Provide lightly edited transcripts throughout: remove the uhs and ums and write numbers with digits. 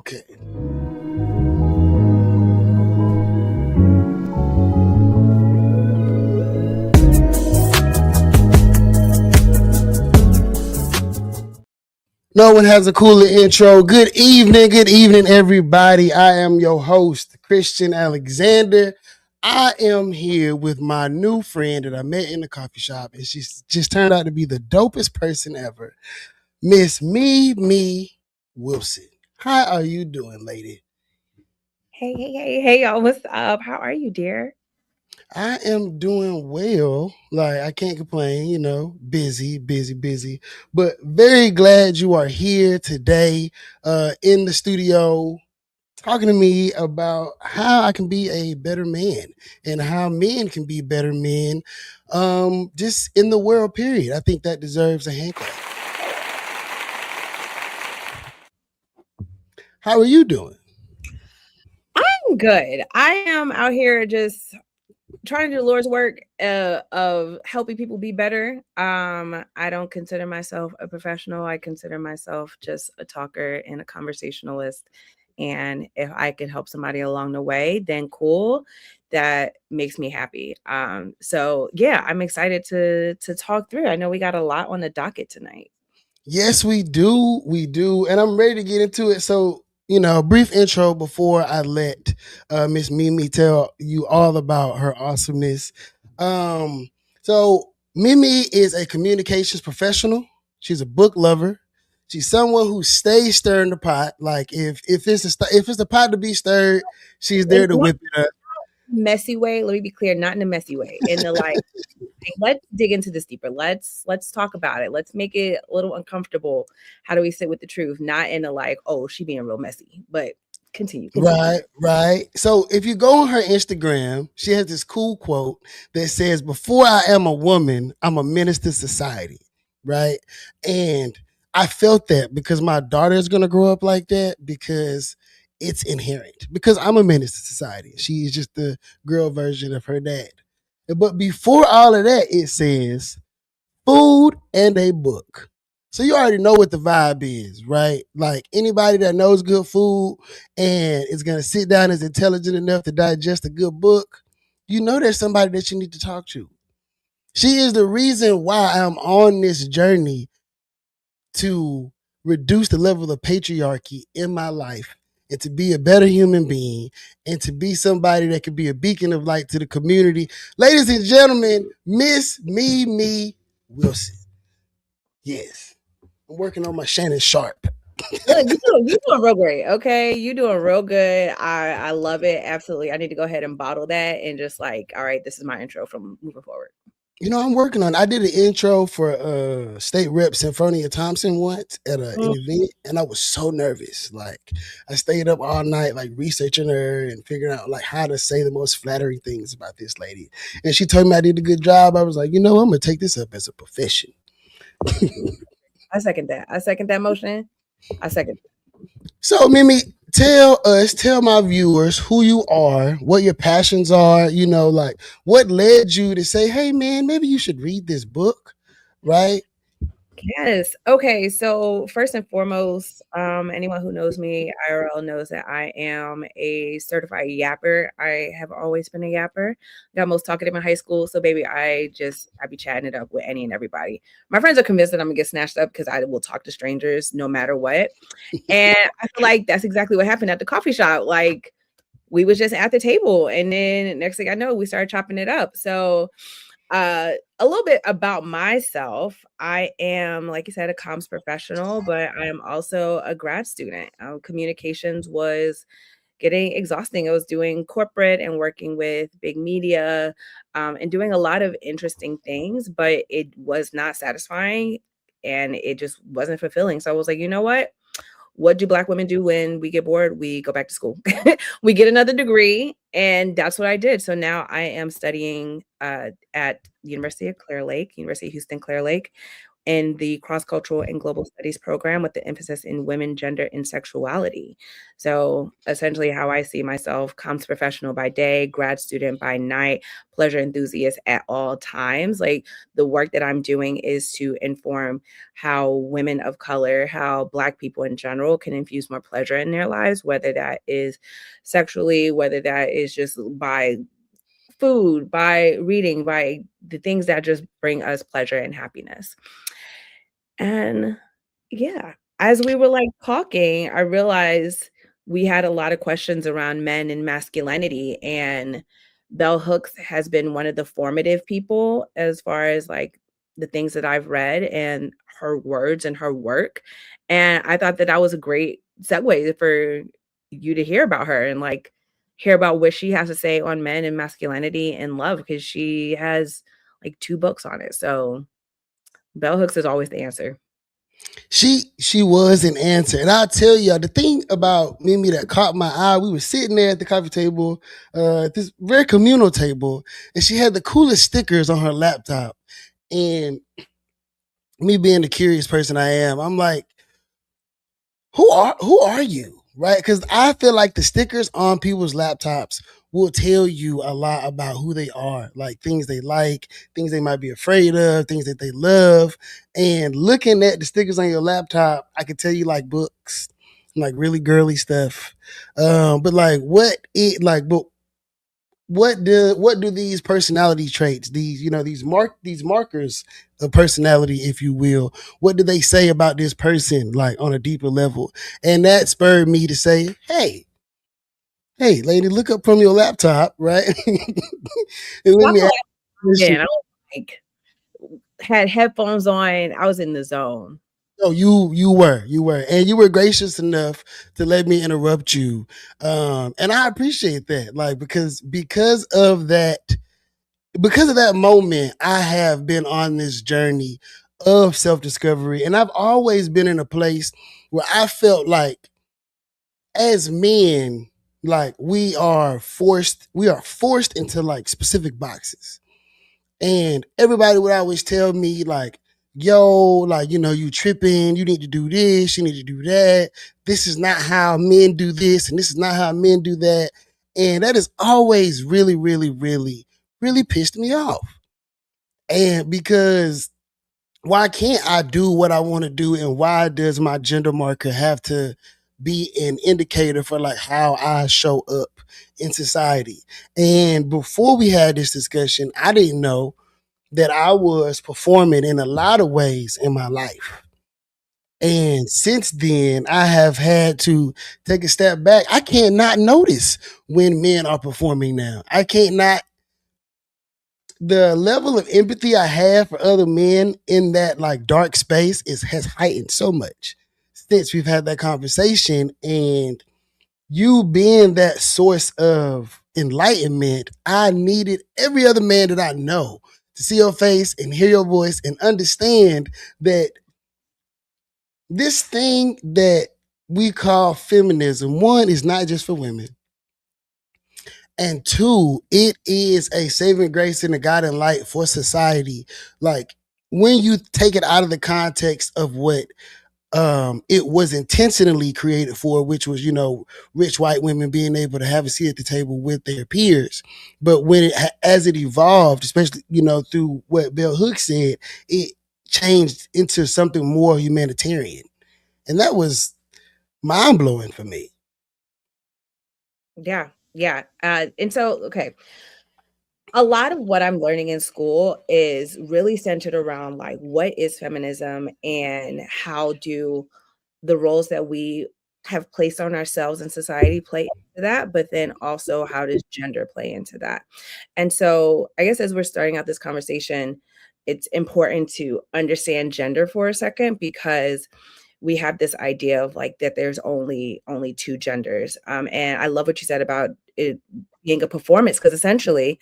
Okay. No one has a cooler intro. Good evening, everybody. I am your host, Christian Alexander. I am here with my new friend that I met in the coffee shop, and she's just turned out to be the dopest person ever, Miss Me Wilson. How are you doing, lady? Hey, y'all. What's up? How are you, dear? I am doing well. Like, I can't complain, busy, but very glad you are here today in the studio talking to me about how I can be a better man and how men can be better men just in the world, period. I think that deserves a hand clap. How are you doing? I'm good. I am out here just trying to do the Lord's work of helping people be better. I don't consider myself a professional. I consider myself just a talker and a conversationalist. And if I can help somebody along the way, then cool. That makes me happy. So yeah, I'm excited to talk through. I know we got a lot on the docket tonight. Yes, we do. We do. And I'm ready to get into it. So, a brief intro before I let Miss Mimi tell you all about her awesomeness. Um, so, Mimi is a communications professional. She's a book lover. She's someone who stays stirring the pot. Like if it's a pot to be stirred, she's there to whip it up. Messy way. Let me be clear, not in a messy way. In the like, let's dig into this deeper. Let's talk about it. Let's make it a little uncomfortable. How do we sit with the truth? Not in a like, oh, she being real messy. But continue. Right, right. So if you go on her Instagram, she has this cool quote that says, "Before I am a woman, I'm a menace to society." Right. And I felt that because my daughter is going to grow up like that because it's inherent. Because I'm a menace to society. She is just the girl version of her dad. But before all of that, it says, food and a book. So you already know what the vibe is, right? Like anybody that knows good food and is going to sit down is intelligent enough to digest a good book, you know there's somebody that you need to talk to. She is the reason why I'm on this journey to reduce the level of patriarchy in my life and to be a better human being and to be somebody that can be a beacon of light to the community. Ladies and gentlemen, Miss Me Wilson. Yes. I'm working on my Shannon Sharp. Look, you doing real great. Okay, you doing real good. I love it. Absolutely. I need to go ahead and bottle that and just like, all right, this is my intro from moving forward. I'm working on. I did an intro for State Rep Symphonia Thompson once at an event, and I was so nervous. Like I stayed up all night, like researching her and figuring out like how to say the most flattering things about this lady. And she told me I did a good job. I was like, I'm gonna take this up as a profession. I second that. I second that motion. I second. So, Mimi, tell my viewers who you are, what your passions are, like what led you to say, hey, man, maybe you should read this book, right? Yes. Okay. So first and foremost, anyone who knows me IRL knows that I am a certified yapper. I have always been a yapper. Got most talkative in high school. So baby, I be chatting it up with any and everybody. My friends are convinced that I'm gonna get snatched up because I will talk to strangers no matter what. And I feel like that's exactly what happened at the coffee shop. Like we was just at the table, and then next thing I know, we started chopping it up. So a little bit about myself. I am, like you said, a comms professional, but I am also a grad student. Communications was getting exhausting. I was doing corporate and working with big media and doing a lot of interesting things, but it was not satisfying and it just wasn't fulfilling. So I was like, you know what do Black women do when we get bored? We go back to school. We get another degree, and that's what I did. So now I am studying at University of Clear Lake, University of Houston, Clear Lake, in the Cross Cultural and Global Studies program with the emphasis in women, gender, and sexuality. So, essentially, how I see myself: comms professional by day, grad student by night, pleasure enthusiast at all times. Like, the work that I'm doing is to inform how women of color, how Black people in general can infuse more pleasure in their lives, whether that is sexually, whether that is just by food, by reading, by the things that just bring us pleasure and happiness. And yeah, as we were like talking, I realized we had a lot of questions around men and masculinity, and Bell Hooks has been one of the formative people as far as like the things that I've read and her words and her work. And I thought that that was a great segue for you to hear about her and like hear about what she has to say on men and masculinity and love, because she has like 2 books on it. So Bell Hooks is always the answer. She was an answer. And I'll tell you the thing about Mimi that caught my eye, we were sitting there at the coffee table, this very communal table, and she had the coolest stickers on her laptop. And me being the curious person I am, I'm like, who are you? Right? Because I feel like the stickers on people's laptops will tell you a lot about who they are, like things they like, things they might be afraid of, things that they love. And looking at the stickers on your laptop, I could tell you like books, like really girly stuff. But like what do these personality traits, these these markers of personality, if you will, what do they say about this person, like on a deeper level? And that spurred me to say, hey lady, look up from your laptop, right? And let Well, me I ask you a again, question. I was like had headphones on, I was in the zone. No, you were, and you were gracious enough to let me interrupt you, and I appreciate that, like because of that moment, I have been on this journey of self discovery. And I've always been in a place where I felt like, as men, like we are forced into like specific boxes. And everybody would always tell me, like, yo, like, you tripping, you need to do this, you need to do that. This is not how men do this, and this is not how men do that. And that has always really, really, really, really pissed me off. And because why can't I do what I want to do, and why does my gender marker have to be an indicator for like how I show up in society? And before we had this discussion, I didn't know that I was performing in a lot of ways in my life. And since then, I have had to take a step back. I can't not notice when men are performing now. I can't not The level of empathy I have for other men in that like dark space is has heightened so much since we've had that conversation. And you being that source of enlightenment, I needed every other man that I know to see your face and hear your voice and understand that this thing that we call feminism, one, is not just for women. And two, it is a saving grace and a guiding light for society. Like, when you take it out of the context of what it was intentionally created for, which was, rich white women being able to have a seat at the table with their peers. But as it evolved, especially, through what Bell Hooks said, it changed into something more humanitarian. And that was mind blowing for me. Yeah, yeah. And so, okay, a lot of what I'm learning in school is really centered around like what is feminism and how do the roles that we have placed on ourselves in society play into that, but then also how does gender play into that? And so, I guess as we're starting out this conversation, it's important to understand gender for a second, because we have this idea of like that there's only two genders. And I love what you said about it being a performance, because essentially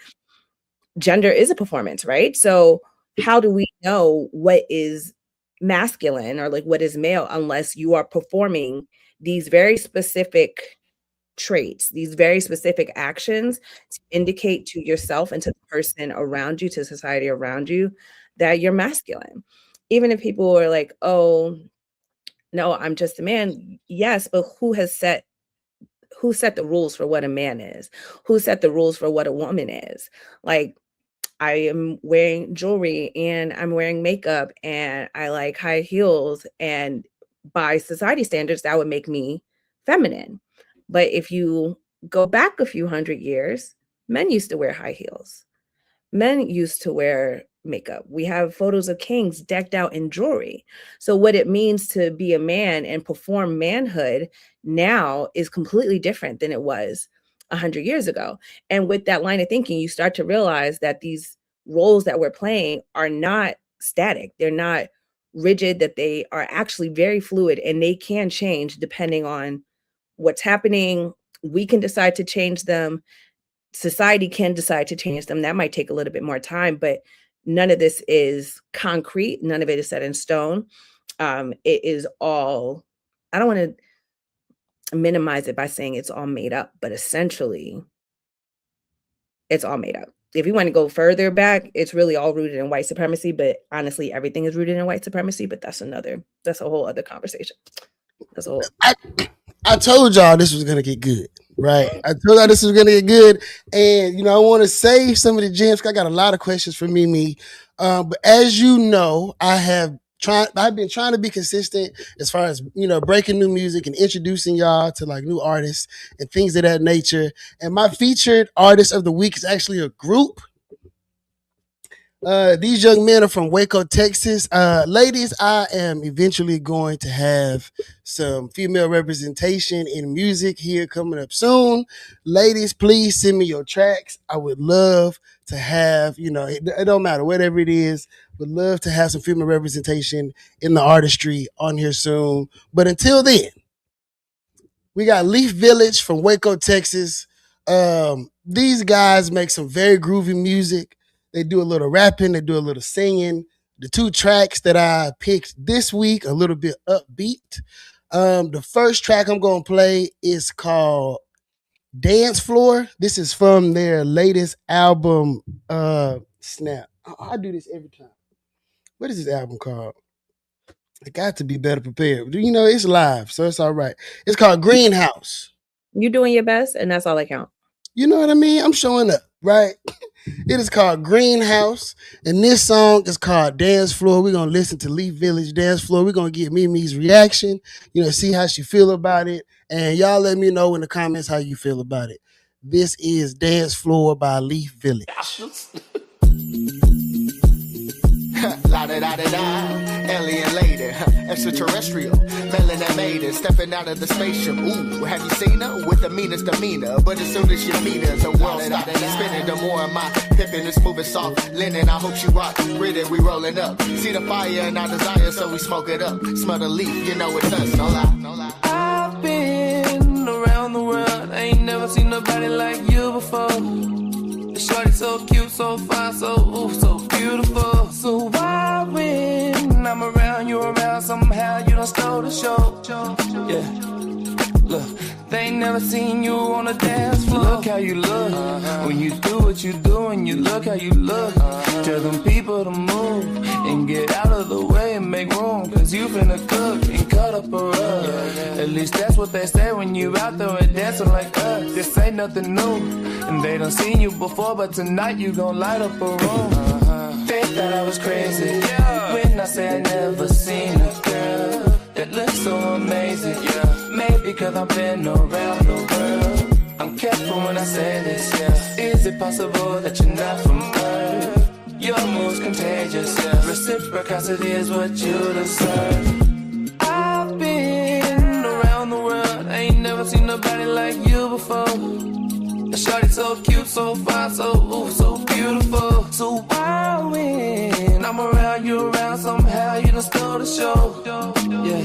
gender is a performance, right? So how do we know what is masculine or like what is male unless you are performing these very specific traits, these very specific actions to indicate to yourself and to the person around you, to society around you, that you're masculine. even if people are like, oh, no, I'm just a man. Yes, but who set the rules for what a man is? Who set the rules for what a woman is? Like, I am wearing jewelry and I'm wearing makeup and I like high heels, and by society standards, that would make me feminine. But if you go back a few hundred years, men used to wear high heels. Men used to wear makeup. We have photos of kings decked out in jewelry. So what it means to be a man and perform manhood now is completely different than it was 100 years ago. And with that line of thinking, you start to realize that these roles that we're playing are not static. They're not rigid, that they are actually very fluid and they can change depending on what's happening. We can decide to change them. Society can decide to change them. That might take a little bit more time, but none of this is concrete. None of it is set in stone. It is all, I don't want to minimize it by saying it's all made up, but essentially it's all made up. If you want to go further back, it's really all rooted in white supremacy, but honestly, everything is rooted in white supremacy, but that's a whole other conversation. That's a whole. I told y'all this was gonna get good, right? I told y'all this was gonna get good, and I want to save some of the gems. 'Cause I got a lot of questions for Mimi, but as you know, I've been trying to be consistent as far as breaking new music and introducing y'all to like new artists and things of that nature. And my featured artist of the week is actually a group. These young men are from Waco, Texas. Ladies, I am eventually going to have some female representation in music here coming up soon. Ladies, please send me your tracks. I would love to have, it don't matter, whatever it is, would love to have some female representation in the artistry on here soon. But until then, we got Leaf Village from Waco, Texas. These guys make some very groovy music. They do a little rapping, they do a little singing. The two tracks that I picked this week, a little bit upbeat. The first track I'm going to play is called Dance Floor. This is from their latest album, Snap. I do this every time. What is this album called? I got to be better prepared. It's live, so it's all right. It's called Greenhouse. You're doing your best, and that's all that counts. You know what I mean? I'm showing up, right? It is called Greenhouse, and this song is called Dance Floor. We're going to listen to Leaf Village Dance Floor. We're going to get Mimi's reaction, see how she feel about it, and y'all let me know in the comments how you feel about it. This is Dance Floor by Leaf Village. La-da-da-da-da, alien lady, extraterrestrial, melanin maiden, stepping out of the spaceship. Ooh, have you seen her? With the meanest demeanor, but as soon as you meet her, the world stops spinning. The more of my pippin' is moving soft, linen, I hope she rock, with it, we rolling up. See the fire in our desire, so we smoke it up. Smell the leaf, it's us, no lie, no lie. I've been around the world, I ain't never seen nobody like you before. Shorty so cute, so fine, so beautiful. So why when I'm around, you around, somehow you don't stole the show. Yeah, look, they ain't never seen you on a dance floor. Look how you look, when you do what you do and you look how you look. Tell them people to move and get out of the way and make room. Cause you finna cook and cut up a rug. At least that's what they say when you out there and dancing like us. This ain't nothing new, and they done seen you before, but tonight you gon' light up a room. They thought I was crazy when I say I never seen a girl that looks so amazing. Maybe cause I've been around the world. I'm careful when I say this. Is it possible that you're not from Earth? Your move's contagious. Reciprocity is what you deserve. I've been around the world, I ain't never seen nobody like you before. Shorty so cute, so fine, so beautiful. So why when I'm around, you around, somehow you done stole the show. Yeah,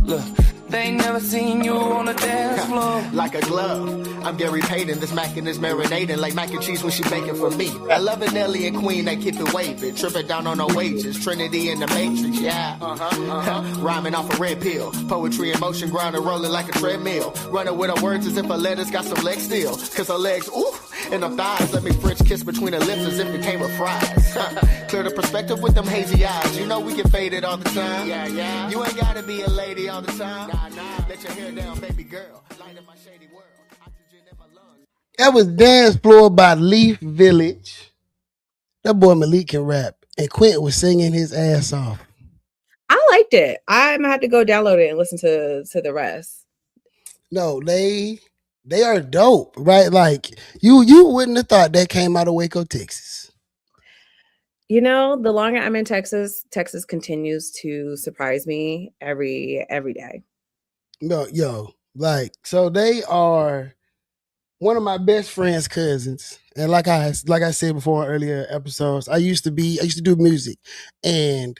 look, they ain't never seen you on a dance floor. Like a glove, I'm Gary Payton, this mac and this marinating like mac and cheese when she baking for me. I love an alien queen that keep it waving, tripping down on her wages, Trinity in the Matrix, yeah. Rhyming off a red pill, poetry in motion, grinding, rolling like a treadmill. Running with her words as if her letters got some legs still, cause her legs, ooh, And them thighs let me French kiss between the lips as if it came with fries. Clear the perspective with them hazy eyes. You know we get faded all the time. Yeah. You ain't gotta be a lady all the time. Nah. Let your hair down, baby girl. Light up my shady world. Oxygen in my lungs. That was Dance Floor by Leaf Village. That boy Malik can rap. And Quentin was singing his ass off. I liked it. I'm gonna have to go download it and listen to the rest. No, they are dope, right? Like you wouldn't have thought that came out of Waco, Texas. You know, the longer I'm in Texas, Texas continues to surprise me every day. No, like so they are one of my best friend's cousins. And like I said before in earlier episodes, I used to do music. And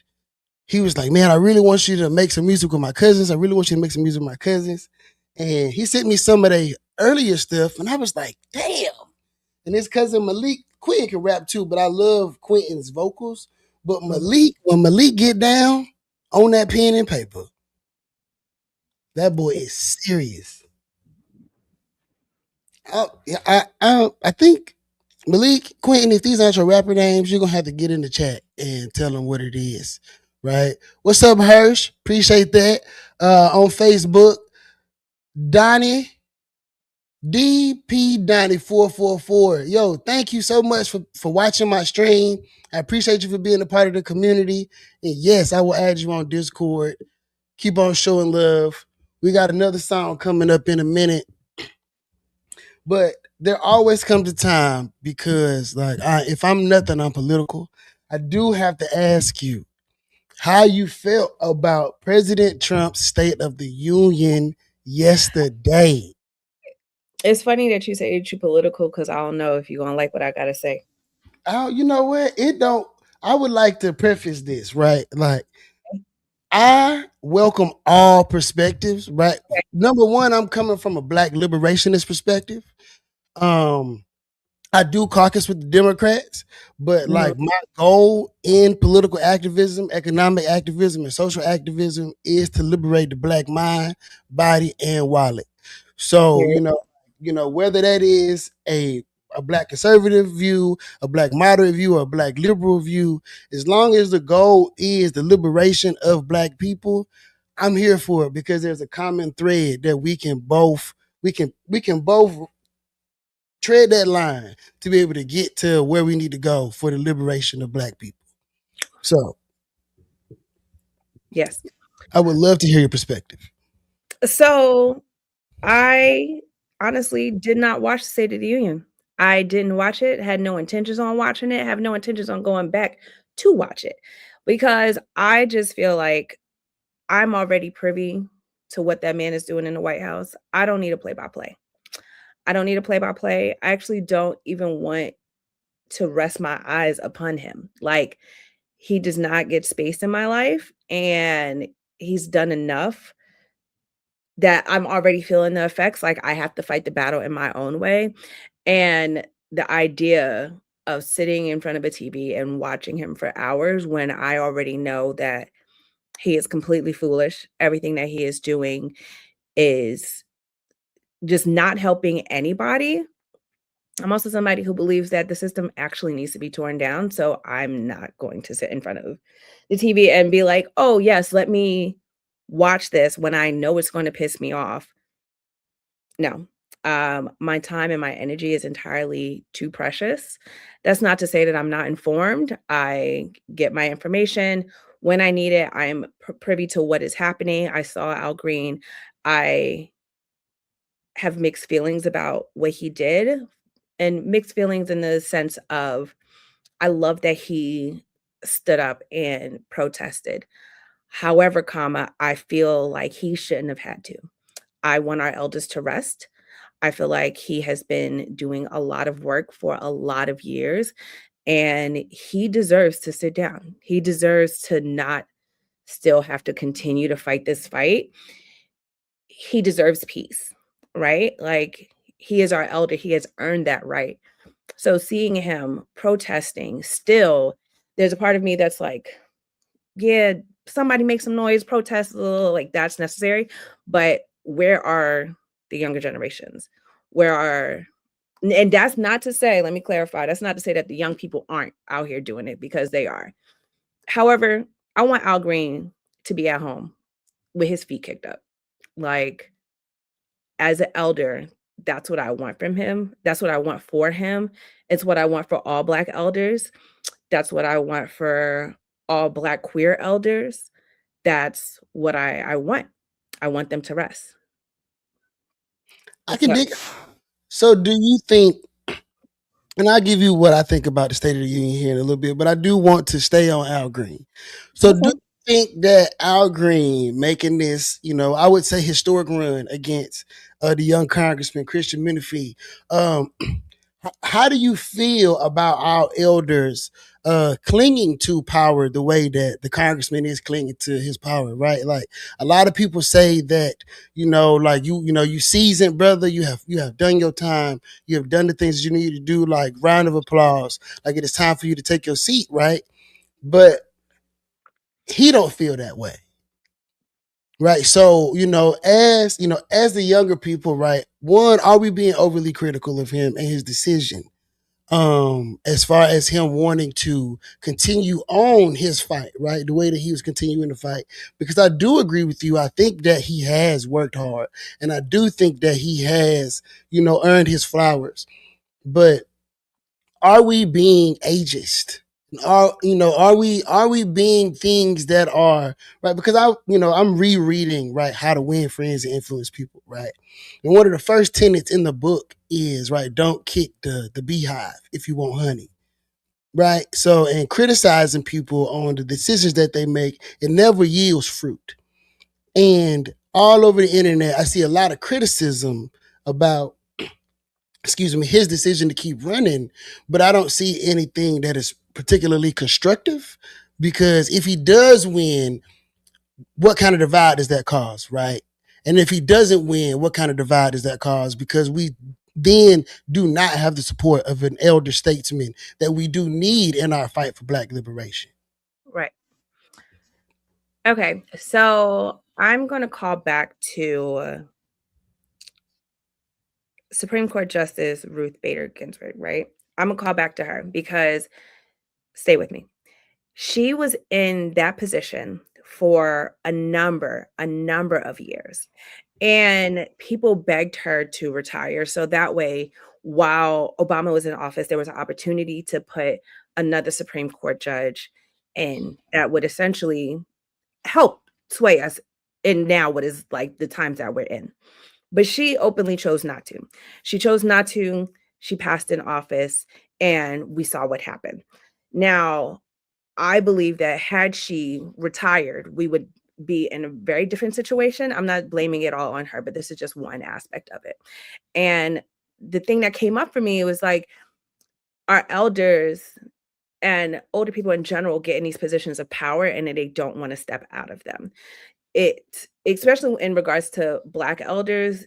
he was like, man, I really want you to make some music with my cousins. I really want you to make some music with my cousins. And he sent me some of their earlier stuff. And I was like, damn. And his cousin Malik, Quentin can rap too, but I love Quentin's vocals. But Malik, when Malik get down on that pen and paper, that boy is serious. I think Malik, Quentin, if these aren't your rapper names, you're gonna have to get in the chat and tell them what it is. Right? What's up, Hirsch? Appreciate that. On Facebook, Donnie DP Donnie 444. Yo, thank you so much for watching my stream. I appreciate you for being a part of the community. And yes, I will add you on Discord. Keep on showing love. We got another song coming up in a minute. But there always comes a time because, like, if I'm nothing, I'm political. I do have to ask you how you felt about President Trump's State of the Union yesterday. It's funny that you say you're political because I don't know if you're gonna like what I gotta say. Oh, you know what? I would like to preface this, right? Like, I welcome all perspectives, right? Number one, I'm coming from a Black liberationist perspective. I do caucus with the Democrats, but like my goal in political activism, economic activism, and social activism is to liberate the Black mind, body, and wallet. So, whether that is a Black conservative view, a Black moderate view, or a Black liberal view, as long as the goal is the liberation of Black people, I'm here for it because there's a common thread that we can both tread that line to be able to get to where we need to go for the liberation of Black people. So, yes, I would love to hear your perspective. So, I honestly did not watch the State of the Union. I didn't watch it, had no intentions on watching it, have no intentions on going back to watch it because I just feel like I'm already privy to what that man is doing in the White House. I don't need a play-by-play. I don't need a play-by-play. I actually don't even want to rest my eyes upon him. Like, he does not get space in my life, and he's done enough that I'm already feeling the effects. Like, I have to fight the battle in my own way. And the idea of sitting in front of a TV and watching him for hours when I already know that he is completely foolish, everything that he is doing is just not helping anybody. I'm also somebody who believes that the system actually needs to be torn down. So I'm not going to sit in front of the TV and be like, oh, yes, let me watch this when I know it's going to piss me off. No, my time and my energy is entirely too precious. That's not to say that I'm not informed. I get my information when I need it. I'm privy to what is happening. I saw Al Green. I have mixed feelings about what he did, and mixed feelings in the sense of I love that he stood up and protested. However, I feel like he shouldn't have had to. I want our eldest to rest. I feel like he has been doing a lot of work for a lot of years, and he deserves to sit down. He deserves to not still have to continue to fight this fight. He deserves peace, right? Like, he is our elder. He has earned that right. So seeing him protesting still, there's a part of me that's like, yeah, somebody make some noise, protest, like that's necessary. But where are the younger generations? Where are And that's not to say, let me clarify, that's not to say that the young people aren't out here doing it, because they are. However, I want Al Green to be at home with his feet kicked up. Like, as an elder, that's what I want from him. That's what I want for him. It's what I want for all Black elders. That's what I want for all Black queer elders. That's what I want. I want them to rest. I can So, dig. So, do you think? And I'll give you what I think about the State of the Union here in a little bit, but I do want to stay on Al Green. So, do okay. you think that Al Green making this, I would say historic run against the young Congressman Christian Menifee, um, how do you feel about our elders clinging to power the way that the congressman is clinging to his power, right? Like a lot of people say that, like you seasoned, brother, you have done your time, you have done the things you need to do, like round of applause, like it is time for you to take your seat, right? But he don't feel that way. Right. So, as the younger people, right, one, are we being overly critical of him and his decision? As far as him wanting to continue on his fight, right? The way that he was continuing to fight. Because I do agree with you. I think that he has worked hard. And I do think that he has, earned his flowers. But are we being ageist? Are we being things that are right? Because I'm rereading, right, How to Win Friends and Influence People, right? And one of the first tenets in the book is, right, don't kick the beehive if you want honey. Right. So, and criticizing people on the decisions that they make, it never yields fruit. And all over the internet, I see a lot of criticism about, his decision to keep running, but I don't see anything that is particularly constructive, because if he does win, what kind of divide does that cause, right? And if he doesn't win, what kind of divide does that cause? Because we then do not have the support of an elder statesman that we do need in our fight for Black liberation. Right. Okay. So I'm going to call back to Supreme Court Justice Ruth Bader Ginsburg, right? I'm going to call back to her because, stay with me, she was in that position for a number of years. And people begged her to retire. So that way, while Obama was in office, there was an opportunity to put another Supreme Court judge in that would essentially help sway us in now what is like the times that we're in. But she openly chose not to. She chose not to. She passed in office, and we saw what happened. Now, I believe that had she retired, we would be in a very different situation. I'm not blaming it all on her, but this is just one aspect of it. And the thing that came up for me was like, our elders and older people in general get in these positions of power and then they don't want to step out of them. It, especially in regards to Black elders,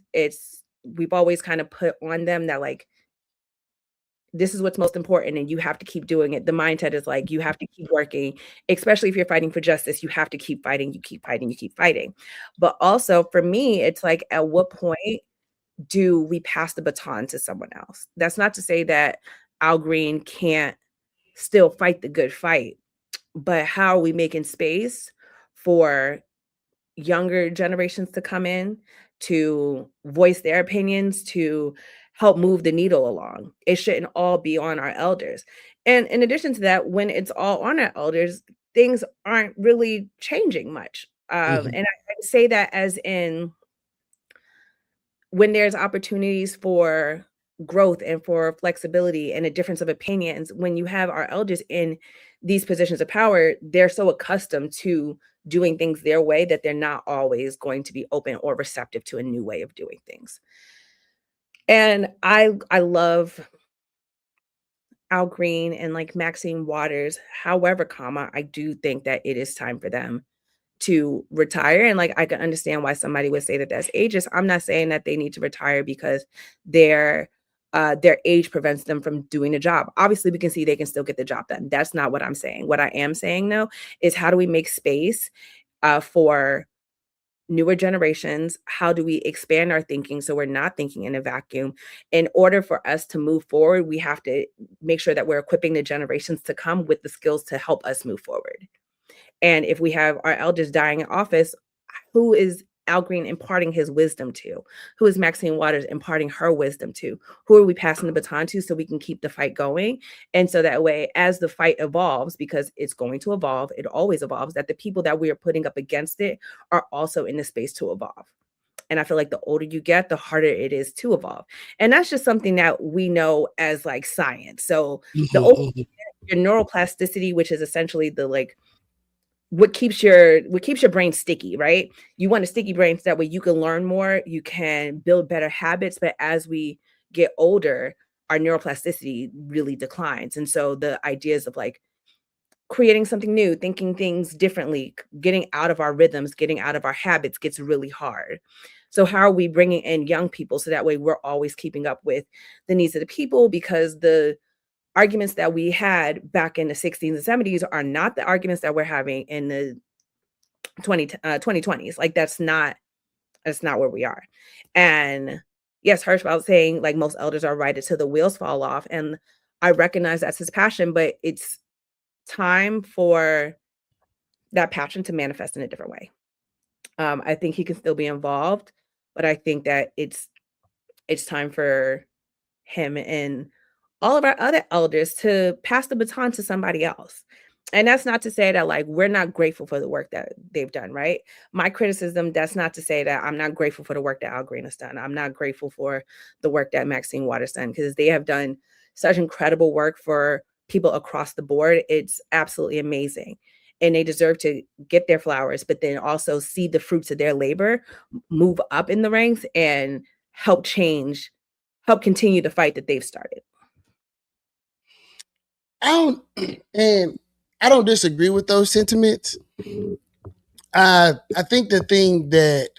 we've always kind of put on them that like, this is what's most important and you have to keep doing it. The mindset is like, you have to keep working, especially if you're fighting for justice, you have to keep fighting, you keep fighting, you keep fighting. But also for me, it's like, at what point do we pass the baton to someone else? That's not to say that Al Green can't still fight the good fight, but how are we making space for younger generations to come in, to voice their opinions, to help move the needle along? It shouldn't all be on our elders. And in addition to that, when it's all on our elders, things aren't really changing much. Mhm. And I say that as in, when there's opportunities for growth and for flexibility and a difference of opinions, when you have our elders in these positions of power, they're so accustomed to doing things their way that they're not always going to be open or receptive to a new way of doing things. And I love Al Green and like Maxine Waters. However, I do think that it is time for them to retire. And like, I can understand why somebody would say that that's ageist. I'm not saying that they need to retire because their age prevents them from doing the job. Obviously, we can see they can still get the job done. That's not what I'm saying. What I am saying though is, how do we make space for newer generations? How do we expand our thinking so we're not thinking in a vacuum? In order for us to move forward, we have to make sure that we're equipping the generations to come with the skills to help us move forward. And if we have our elders dying in office, who is Al Green imparting his wisdom to? Who is Maxine Waters imparting her wisdom to? Who are we passing the baton to so we can keep the fight going? And so that way, as the fight evolves, because it's going to evolve, it always evolves, that the people that we are putting up against it are also in the space to evolve. And I feel like the older you get, the harder it is to evolve. And that's just something that we know as like science. So the older you get, your neuroplasticity, which is essentially the like what keeps your brain sticky, right? You want a sticky brain so that way you can learn more, you can build better habits. But as we get older, our neuroplasticity really declines. And so the ideas of like creating something new, thinking things differently, getting out of our rhythms, getting out of our habits gets really hard. So how are we bringing in young people so that way we're always keeping up with the needs of the people? Because the arguments that we had back in the 60s and 70s are not the arguments that we're having in the 2020s. Like that's not where we are. And yes, Hirschfeld saying like most elders are right until the wheels fall off. And I recognize that's his passion, but it's time for that passion to manifest in a different way. I think he can still be involved, but I think that it's time for him and all of our other elders to pass the baton to somebody else. And that's not to say that like we're not grateful for the work that they've done, right? My criticism, that's not to say that I'm not grateful for the work that Al Green has done. I'm not grateful for the work that Maxine Waters done because they have done such incredible work for people across the board. It's absolutely amazing. And they deserve to get their flowers, but then also see the fruits of their labor move up in the ranks and help continue the fight that they've started. I don't disagree with those sentiments. I think the thing that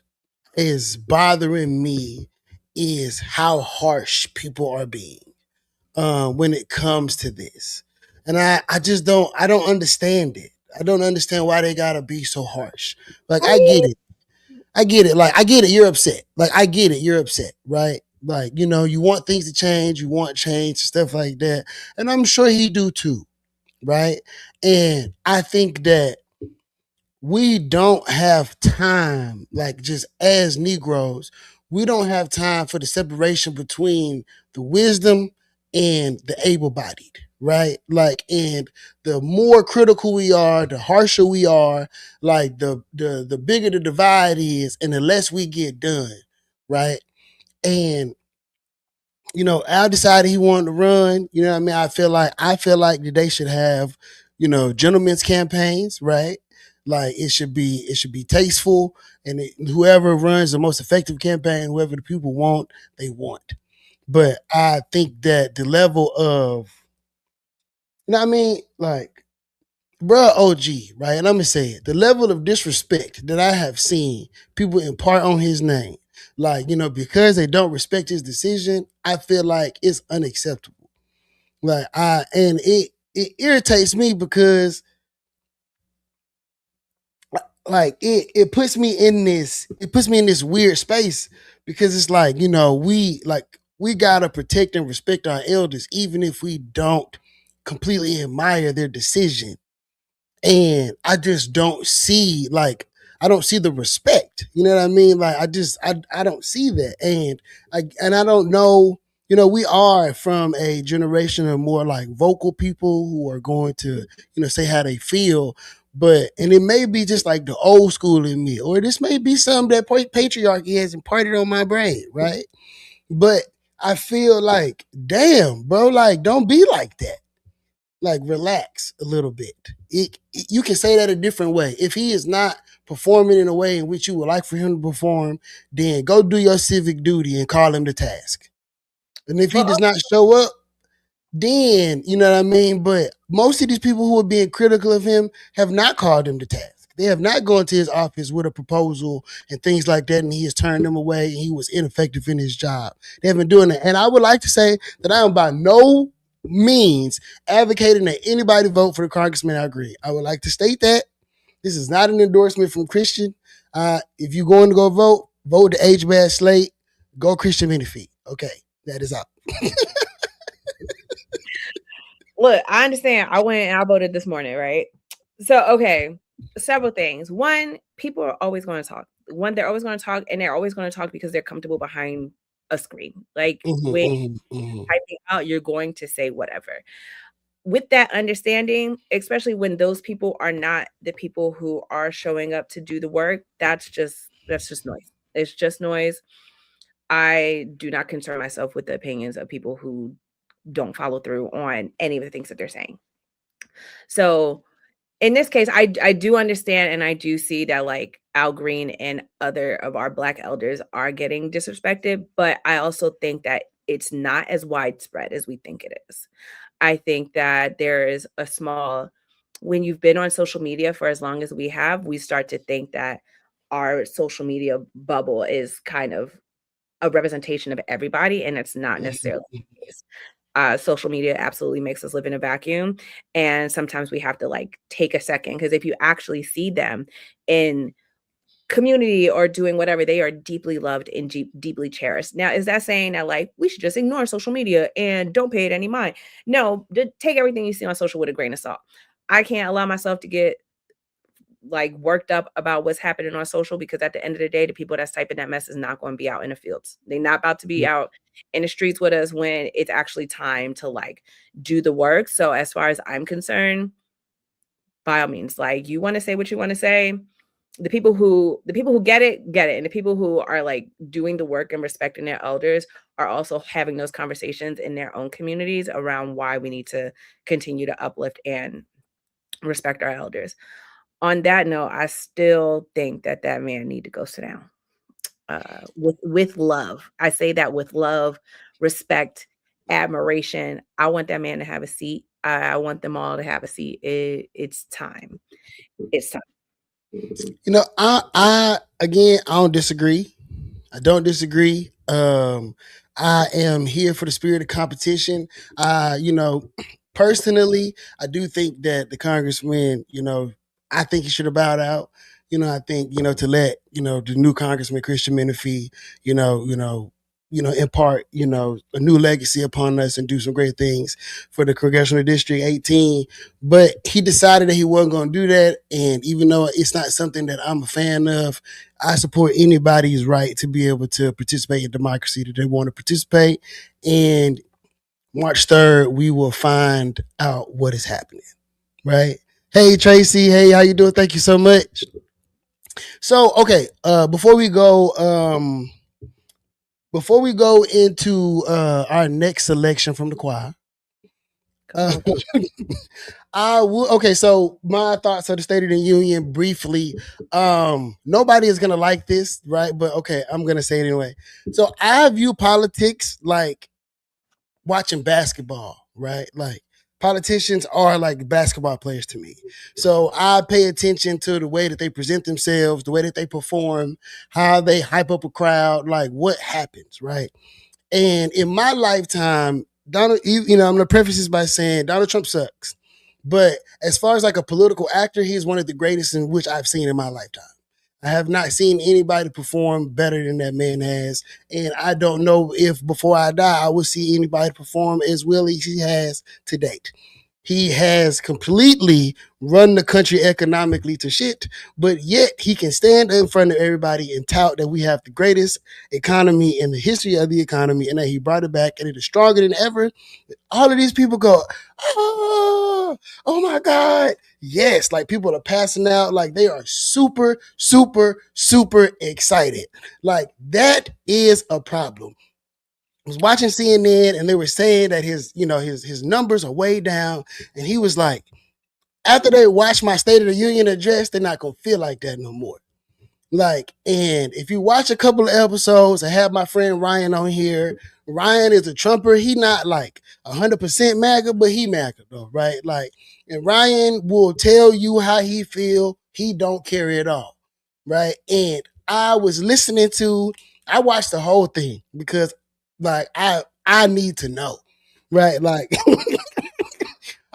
is bothering me is how harsh people are being when it comes to this, and I just don't understand it. I don't understand why they gotta be so harsh. Like I get it. Like I get it. You're upset. Like I get it. You're upset, right? Like you want things to change. You want change, stuff like that, and I'm sure he do too, right? And I think that we don't have time, like just as Negroes, we don't have time for the separation between the wisdom and the able bodied, right? Like, and the more critical we are, the harsher we are, like the bigger the divide is, and the less we get done, right? And Al decided he wanted to run. You know what I mean? I feel like that they should have, gentlemen's campaigns, right? Like it should be tasteful, and whoever runs the most effective campaign, whoever the people want, they want. But I think that the level of, what I mean, like, bruh, OG, right? And I'm gonna say it, the level of disrespect that I have seen people impart on his name, like because they don't respect his decision, I feel like it's unacceptable. Like and it irritates me because like it puts me in this weird space because it's like we gotta protect and respect our elders even if we don't completely admire their decision. And I just don't see I don't see the respect. You know what I mean? Like I don't see that. And I don't know, we are from a generation of more like vocal people who are going to, say how they feel. And it may be just like the old school in me, or this may be something that patriarchy has imparted on my brain, right? But I feel like, damn, bro, like don't be like that. Like relax a little bit. You can say that a different way. If he is not performing in a way in which you would like for him to perform, then go do your civic duty and call him to task. And if he does not show up, then you know what I mean. But most of these people who are being critical of him have not called him to task. They have not gone to his office with a proposal and things like that, and he has turned them away, and he was ineffective in his job. They have been doing it. And I would like to say that I am by no means advocating that anybody vote for the congressman. I agree. I would like to state that this is not an endorsement from Christian. If you're going to go vote, vote the HBAS slate. Go Christian Menifee. Okay, that is all. Look, I understand. I went and I voted this morning, right? So, okay, several things. One, people are always going to talk. One, they're always going to talk, and they're always going to talk because they're comfortable behind a screen. Like when typing out, you're going to say whatever. With that understanding, especially when those people are not the people who are showing up to do the work, that's just noise. It's just noise. I do not concern myself with the opinions of people who don't follow through on any of the things that they're saying. So in this case, I do understand and I do see that like Al Green and other of our Black elders are getting disrespected, but I also think that it's not as widespread as we think it is. I think that there is a small, when you've been on social media for as long as we have, we start to think that our social media bubble is kind of a representation of everybody, and it's not necessarily the case. Social media absolutely makes us live in a vacuum, and sometimes we have to like take a second, because if you actually see them in community or doing whatever, they are deeply loved and deeply cherished. Now, is that saying that like we should just ignore social media and don't pay it any mind? No, take everything you see on social with a grain of salt. I can't allow myself to get like worked up about what's happening on social, because at the end of the day, the people that's typing that mess is not going to be out in the fields. They're not about to be out in the streets with us when it's actually time to like do the work. So as far as I'm concerned, by all means, like you want to say what you want to say. The people who get it, and the people who are like doing the work and respecting their elders are also having those conversations in their own communities around why we need to continue to uplift and respect our elders. On that note, I still think that man need to go sit down. With love. I say that with love, respect, admiration. I want that man to have a seat. I want them all to have a seat. It's time. It's time. You know, I again, I don't disagree. I don't disagree. I am here for the spirit of competition. You know, personally, I do think that the congressman, you know, I think he should have bowed out. You know, I think, you know, to let, you know, the new congressman Christian Menifee, impart, you know, a new legacy upon us and do some great things for the congressional district 18. But he decided that he wasn't going to do that. And even though it's not something that I'm a fan of, I support anybody's right to be able to participate in democracy that they want to participate. And March 3rd, we will find out what is happening, right? Hey, Tracy. Hey, how you doing? Thank you so much. So, okay, before we go into our next selection from the choir, okay, so my thoughts of the State of the Union briefly. Nobody is gonna like this, right? But okay, I'm gonna say it anyway. So I view politics like watching basketball, right? Like politicians are like basketball players to me. So I pay attention to the way that they present themselves, the way that they perform, how they hype up a crowd, like what happens, right? And in my lifetime, Donald, you know, I'm gonna preface this by saying Donald Trump sucks. But as far as like a political actor, he's one of the greatest in which I've seen in my lifetime. I have not seen anybody perform better than that man has. And I don't know if before I die, I will see anybody perform as well as he has to date. He has completely run the country economically to shit, but yet he can stand in front of everybody and tout that we have the greatest economy in the history of the economy and that he brought it back and it is stronger than ever. All of these people go, oh my God. Yes, like people are passing out, like they are super, super, super excited. Like that is a problem. I was watching CNN and they were saying that his numbers are way down. And he was like, after they watch my State of the Union address, they're not going to feel like that no more. Like, and if you watch a couple of episodes, I have my friend Ryan on here. Ryan is a Trumper. He not like 100% MAGA, but he MAGA though, right? Like, and Ryan will tell you how he feel. He don't care at all, right? And I watched the whole thing because like I need to know, right? Like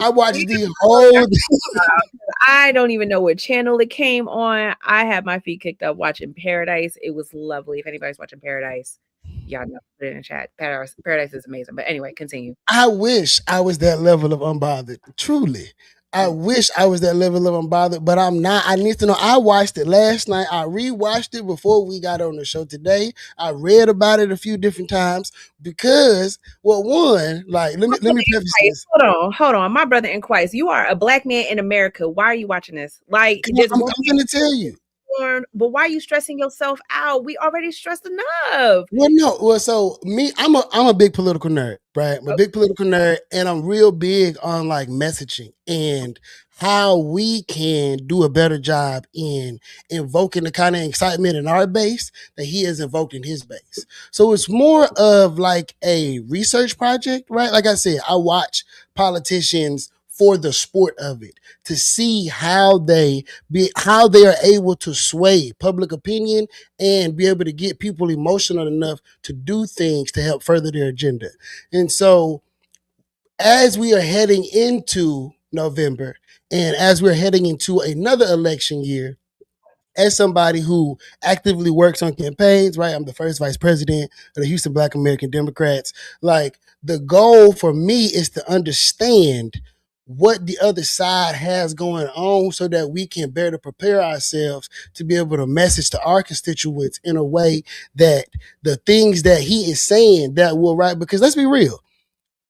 I watched the whole. I don't even know what channel it came on. I had my feet kicked up watching Paradise. It was lovely. If anybody's watching Paradise, y'all know, put it in the chat. Paradise is amazing. But anyway, continue. I wish I was that level of unbothered. Truly. I wish I was that level of unbothered, but I'm not. I need to know. I watched it last night. I rewatched it before we got on the show today. I read about it a few different times because, well, one, like, let me preface this. Hold on. My brother in Christ, you are a black man in America. Why are you watching this? Like, I'm going to tell you. But why are you stressing yourself out? We already stressed enough. Well, no. Well, so me, I'm a big political nerd, right? I'm a big political nerd, and I'm real big on like messaging and how we can do a better job in invoking the kind of excitement in our base that he has invoked in his base. So it's more of like a research project, right? Like I said, I watch politicians for the sport of it to see how they are able to sway public opinion and be able to get people emotional enough to do things to help further their agenda. And so as we are heading into November and as we're heading into another election year, as somebody who actively works on campaigns, right? I'm the first vice president of the Houston Black American Democrats. Like, the goal for me is to understand what the other side has going on so that we can better prepare ourselves to be able to message to our constituents in a way that the things that he is saying that will, right? Because let's be real,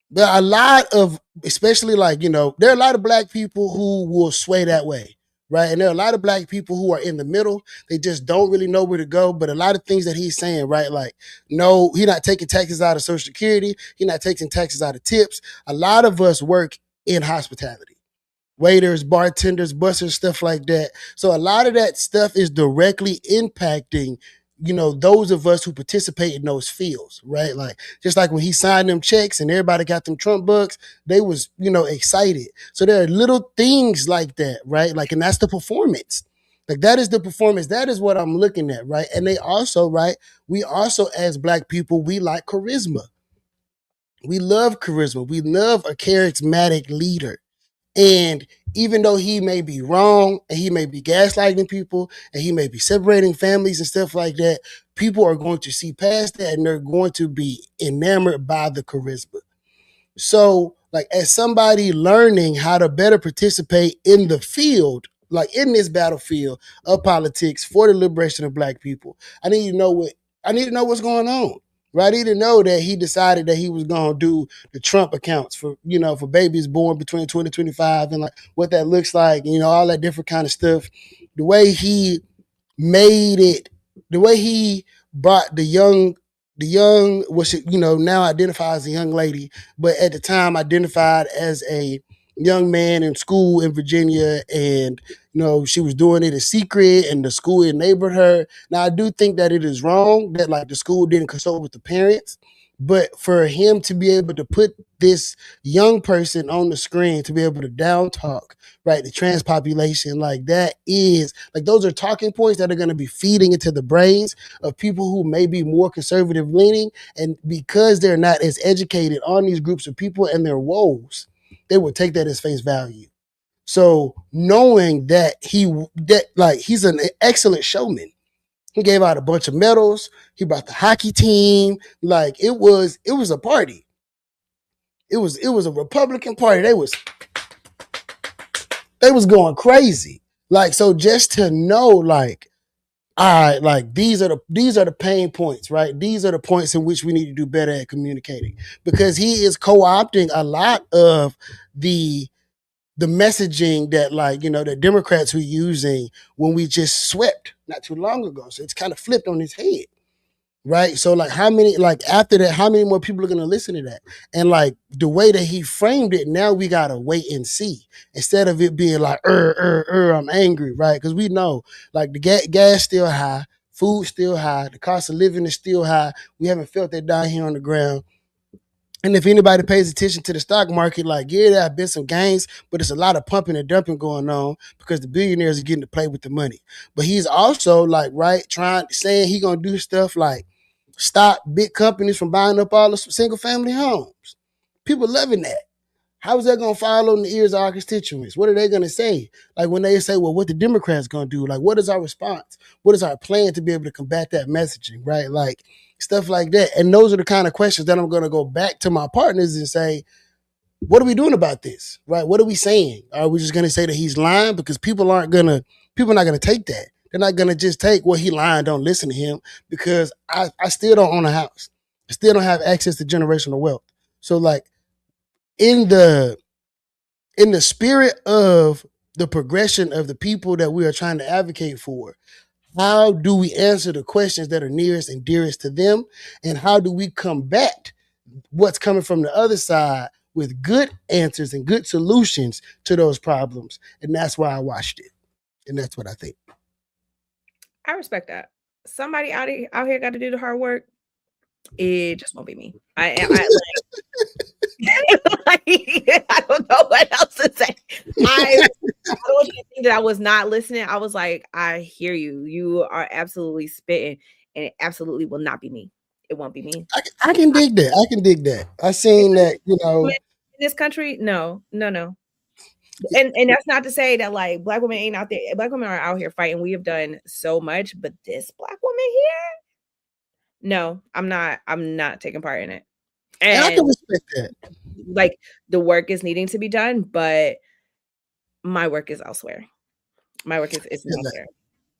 there are a lot of, especially like, there are a lot of black people who will sway that way, right? And there are a lot of black people who are in the middle. They just don't really know where to go. But a lot of things that he's saying, right? Like, no, he's not taking taxes out of Social Security. He's not taking taxes out of tips. A lot of us work in hospitality. Waiters, bartenders, bussers, stuff like that. So a lot of that stuff is directly impacting those of us who participate in those fields, right? Like, just like when he signed them checks and everybody got them Trump bucks, they was, excited. So there are little things like that, right? Like, and that's the performance. Like, that is the performance. That is what I'm looking at, right? And they also, right, we also, as black people, we like charisma. We love charisma. We love a charismatic leader. And even though he may be wrong and he may be gaslighting people and he may be separating families and stuff like that, people are going to see past that and they're going to be enamored by the charisma. So, like, as somebody learning how to better participate in the field, like in this battlefield of politics for the liberation of black people, I need to know what's going on. Right? I need to know that he decided that he was going to do the Trump accounts for babies born between 2025 and like what that looks like, all that different kind of stuff. The way he made it, the way he brought the young, which now identifies as a young lady, but at the time identified as a young man in school in Virginia, and she was doing it in secret and the school enabled her. Now, I do think that it is wrong that like the school didn't consult with the parents, but for him to be able to put this young person on the screen to be able to down talk, right, the trans population, like that is like, those are talking points that are going to be feeding into the brains of people who may be more conservative leaning, and because they're not as educated on these groups of people and their woes, they would take that as face value. So knowing that he's an excellent showman. He gave out a bunch of medals. He brought the hockey team. Like, it was a party. It was a Republican party. They was going crazy. Like, so just to know, like, all right, like these are the pain points, right? These are the points in which we need to do better at communicating, because he is co-opting a lot of the messaging that, like, that Democrats were using when we just swept not too long ago. So it's kind of flipped on his head, right? So like, after that, how many more people are going to listen to that? And like the way that he framed it, now we got to wait and see, instead of it being like, I'm angry, right? Because we know like the gas still high, food still high, the cost of living is still high. We haven't felt that down here on the ground. And if anybody pays attention to the stock market, like, yeah, there have been some gains, but there's a lot of pumping and dumping going on because the billionaires are getting to play with the money. But he's also like, right, saying he gonna do stuff like stop big companies from buying up all the single family homes. People loving that. how is that going to fall on the ears of our constituents? What are they going to say? Like when they say, well, what the Democrats going to do? Like, what is our response? What is our plan to be able to combat that messaging, right? Like stuff like that. And those are the kind of questions that I'm going to go back to my partners and say, what are we doing about this, right? What are we saying? Are we just going to say that he's lying? Because people are not going to take that. They're not going to just take, well, he lying, don't listen to him, because I still don't own a house. I still don't have access to generational wealth. So like in the spirit of the progression of the people that we are trying to advocate for, how do we answer the questions that are nearest and dearest to them? And how do we combat what's coming from the other side with good answers and good solutions to those problems? And that's why I watched it. And that's what I think. I respect that. Somebody out here got to do the hard work. It just won't be me. I don't know what else to say. I don't even think that I was not listening. I was like, I hear you. You are absolutely spitting, and it absolutely will not be me. It won't be me. I can dig that. I seen that, in this country. No. And that's not to say that like Black women ain't out there. Black women are out here fighting. We have done so much, but this Black woman here, no, I'm not taking part in it. And I can respect that. Like the work is needing to be done, but my work is elsewhere. My work is elsewhere.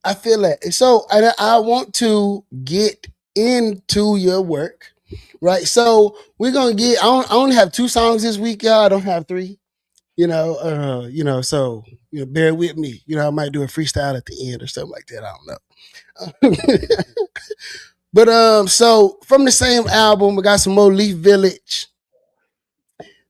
I feel that. So I want to get into your work, right? So we're gonna get. I only have 2 songs this week, y'all. I don't have 3. So bear with me. I might do a freestyle at the end or something like that. I don't know. But so from the same album, we got some more Leaf Village.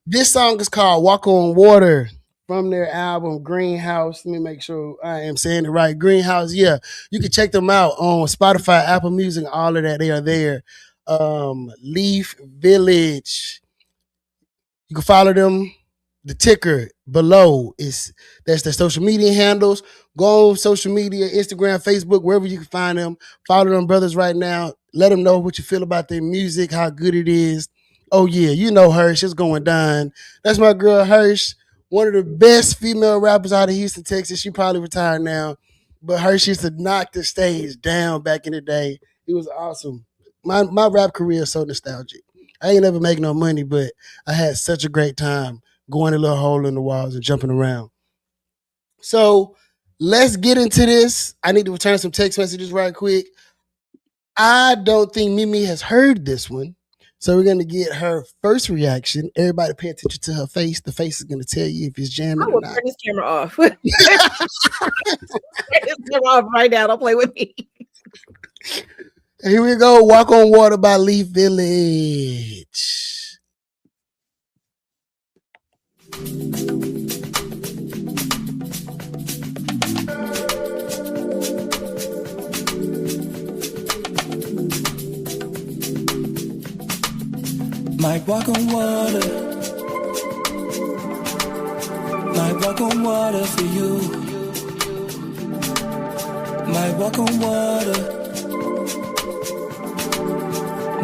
This song is called Walk on Water from their album Greenhouse. Let me make sure I am saying it right. Greenhouse, yeah. You can check them out on Spotify, Apple Music, all of that. They are there. Leaf Village. You can follow them. The ticker below that's their social media handles. Go on social media, Instagram, Facebook, wherever you can find them. Follow them brothers right now. Let them know what you feel about their music, how good it is. Oh yeah, Hirsch, it's going down. That's my girl Hirsch, one of the best female rappers out of Houston, Texas. She probably retired now, but Hirsch used to knock the stage down back in the day. It was awesome. My rap career is so nostalgic. I ain't never make no money, but I had such a great time going a little hole in the walls and jumping around. So let's get into this. I need to return some text messages right quick. I don't think Mimi has heard this one. So we're going to get her first reaction. Everybody pay attention to her face. The face is going to tell you if it's jamming or not. Turn this camera off. Turn this camera off right now. Don't play with me. Here we go. Walk on Water by Leaf Village. Might walk on water. Might walk on water for you. Might walk on water.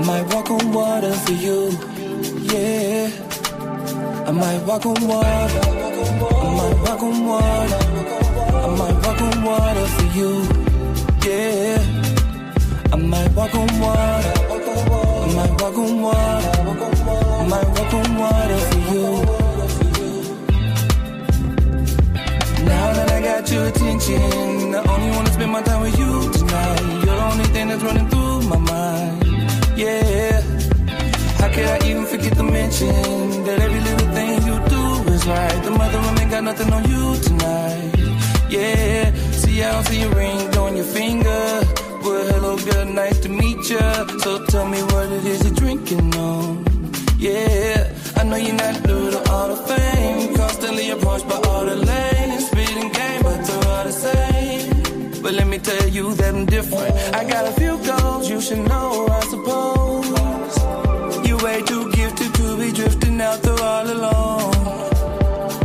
Might walk on water for you. Yeah. I might walk on water. I might walk on water. I might walk on water for you. Yeah. I might walk on water. I might walk on water. I might walk on water for you. Now that I got your attention, I only wanna spend my time with you tonight. You're the only thing that's running through my mind. Yeah. How could I even forget to mention that every little thing you do is right? The mother woman got nothing on you tonight. Yeah. See, I don't see your ring on your finger. Well, hello, girl, nice to meet ya. So tell me what it is you're drinking on. Yeah, I know you're not new to all the fame. Constantly approached by all the lane and spitting game, but they're all the same. But let me tell you that I'm different. I got a few goals you should know, I suppose. You're way too gifted to be drifting out there all alone.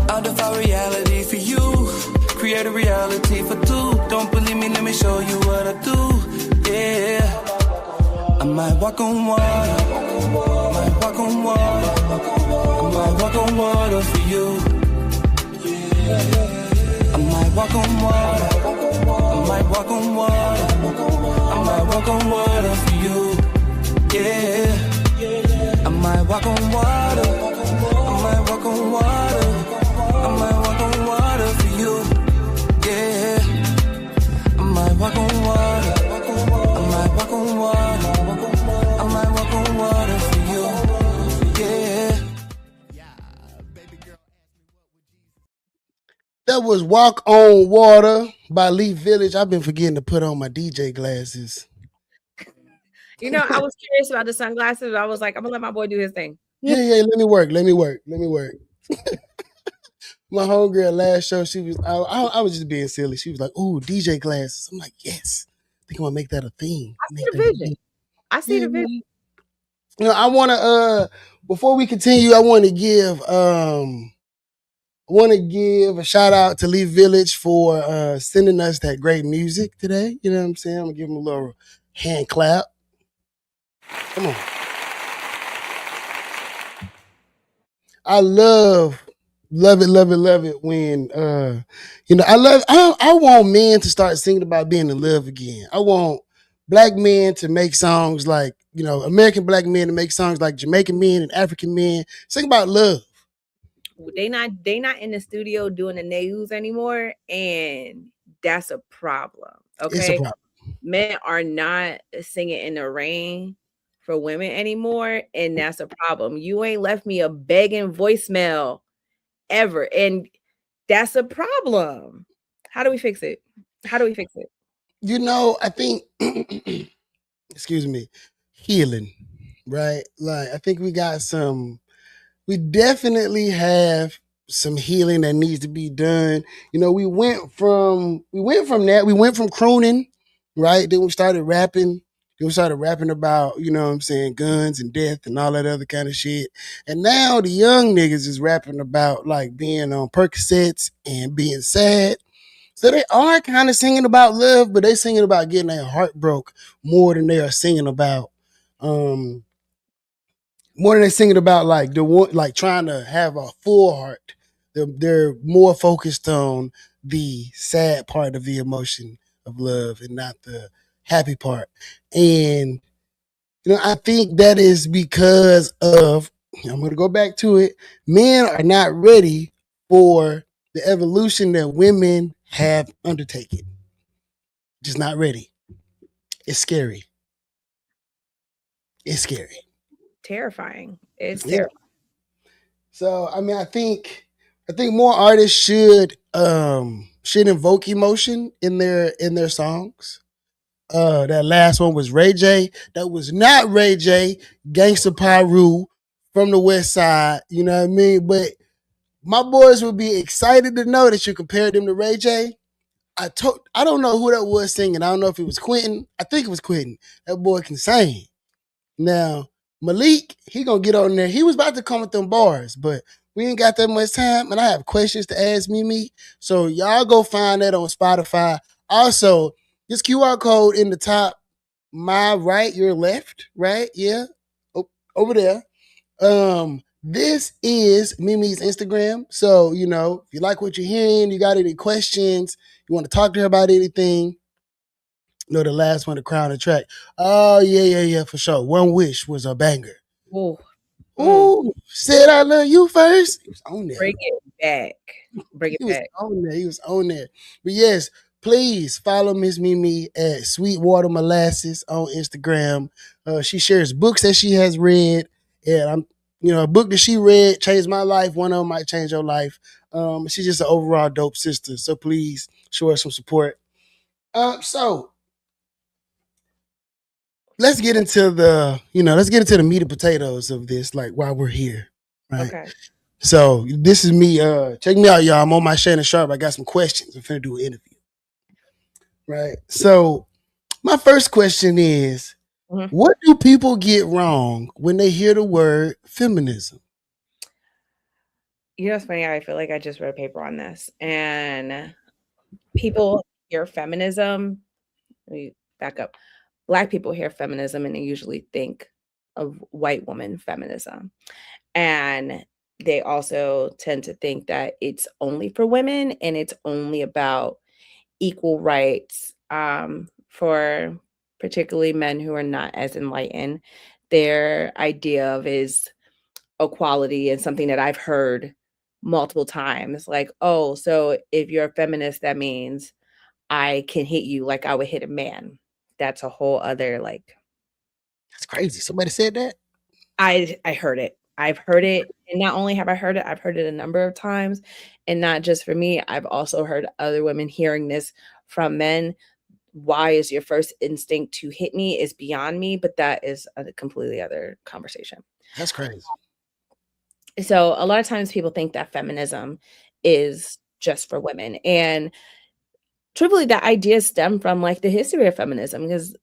I'll defy reality for you. Create a reality for two. Don't believe me, let me show you what I do. Yeah. I might walk on water. I might walk on water. I might walk on water for walk on water. I might walk on water. I might walk on water for you. Yeah. I might walk on water. I might walk on water. I might walk on water for you. Yeah. I might walk on water. I might walk on water. I might walk on water for you. Yeah. That was Walk on Water by Leaf Village. I've been forgetting to put on my DJ glasses. You know, I was curious about the sunglasses. I was like, I'm gonna let my boy do his thing. Yeah, let me work. My homegirl last show, she was, I was just being silly. She was like, "Ooh, DJ glasses." I'm like, "Yes, I think I'm gonna make that a theme." I see the vision. I see the vision. You know, I want to before we continue, I want to give a shout out to Leaf Village for sending us that great music today. You know what I'm saying? I'm gonna give them a little hand clap. Come on. I love it when you know, I want men to start singing about being in love again. I want black men to make songs like, you know, American black men to make songs like Jamaican men and African men sing about love. They not in the studio doing the nails anymore, and that's a problem. Okay, It's a problem. Men are not singing in the rain for women anymore, and that's a problem. You ain't left me a begging voicemail ever, and that's a problem. How do we fix it? You know, I think excuse me, healing, right? Like I think we definitely have some healing that needs to be done. You know, we went from crooning, right? Then we started rapping. Then we started rapping about, you know what I'm saying, guns and death and all that other kind of shit. And now the young niggas is rapping about like being on Percocets and being sad. So they are kind of singing about love, but they singing about getting their heart broke more than they are singing about more than they're singing about like the one like trying to have a full heart. They're more focused on the sad part of the emotion of love and not the happy part. And you know, I think that is because of, I'm going to go back to it. Men are not ready for the evolution that women have undertaken. Just not ready. It's scary. Terrifying. It's Yeah. terrifying. So I mean, I think more artists should invoke emotion in their songs. That last one was Ray J. That was not Ray J. Gangsta Pyru from the West Side. You know what I mean? But my boys would be excited to know that you compared them to Ray J. I don't know who that was singing. I don't know if it was Quentin. I think it was Quentin. That boy can sing. Now, Malik, he gonna get on there. He was about to come with them bars, but we ain't got that much time, and I have questions to ask Mimi. So y'all go find that on Spotify. Also, this QR code in the top, my right, your left, right? Yeah. Over there. This is Mimi's Instagram. So, you know, if you like what you're hearing, you got any questions, you want to talk to her about anything, you know, the last one, the crown and track. Oh, yeah, for sure. One Wish was a banger. Ooh. Ooh, said I love you first. He was on there. Bring it back. He was on there. But yes, please follow Miss Mimi at Sweetwater Molasses on Instagram. She shares books that she has read. And a book that she read changed my life. One of them might change your life. She's just an overall dope sister. So please show her some support. So let's get into the meat and potatoes of this, like while we're here. Right. Okay. So this is me. Check me out, y'all. I'm on my Shannon Sharp. I got some questions. I'm finna do an interview. Right. So my first question is, what do people get wrong when they hear the word feminism? You know, it's funny. I feel like I just read a paper on this, and people hear feminism. Let me back up. Black people hear feminism, and they usually think of white woman feminism. And they also tend to think that it's only for women and it's only about equal rights, for particularly men who are not as enlightened. Their idea of is equality and something that I've heard multiple times, like, oh, so if you're a feminist, that means I can hit you like I would hit a man. That's a whole other like That's crazy. Somebody said that. I heard it. I've heard it, and not only have I heard it, I've heard it a number of times, and not just for me, I've also heard other women hearing this from men. Why is your first instinct to hit me is beyond me, but that is a completely other conversation. That's crazy. So a lot of times people think that feminism is just for women, and truthfully, that idea stemmed from like the history of feminism because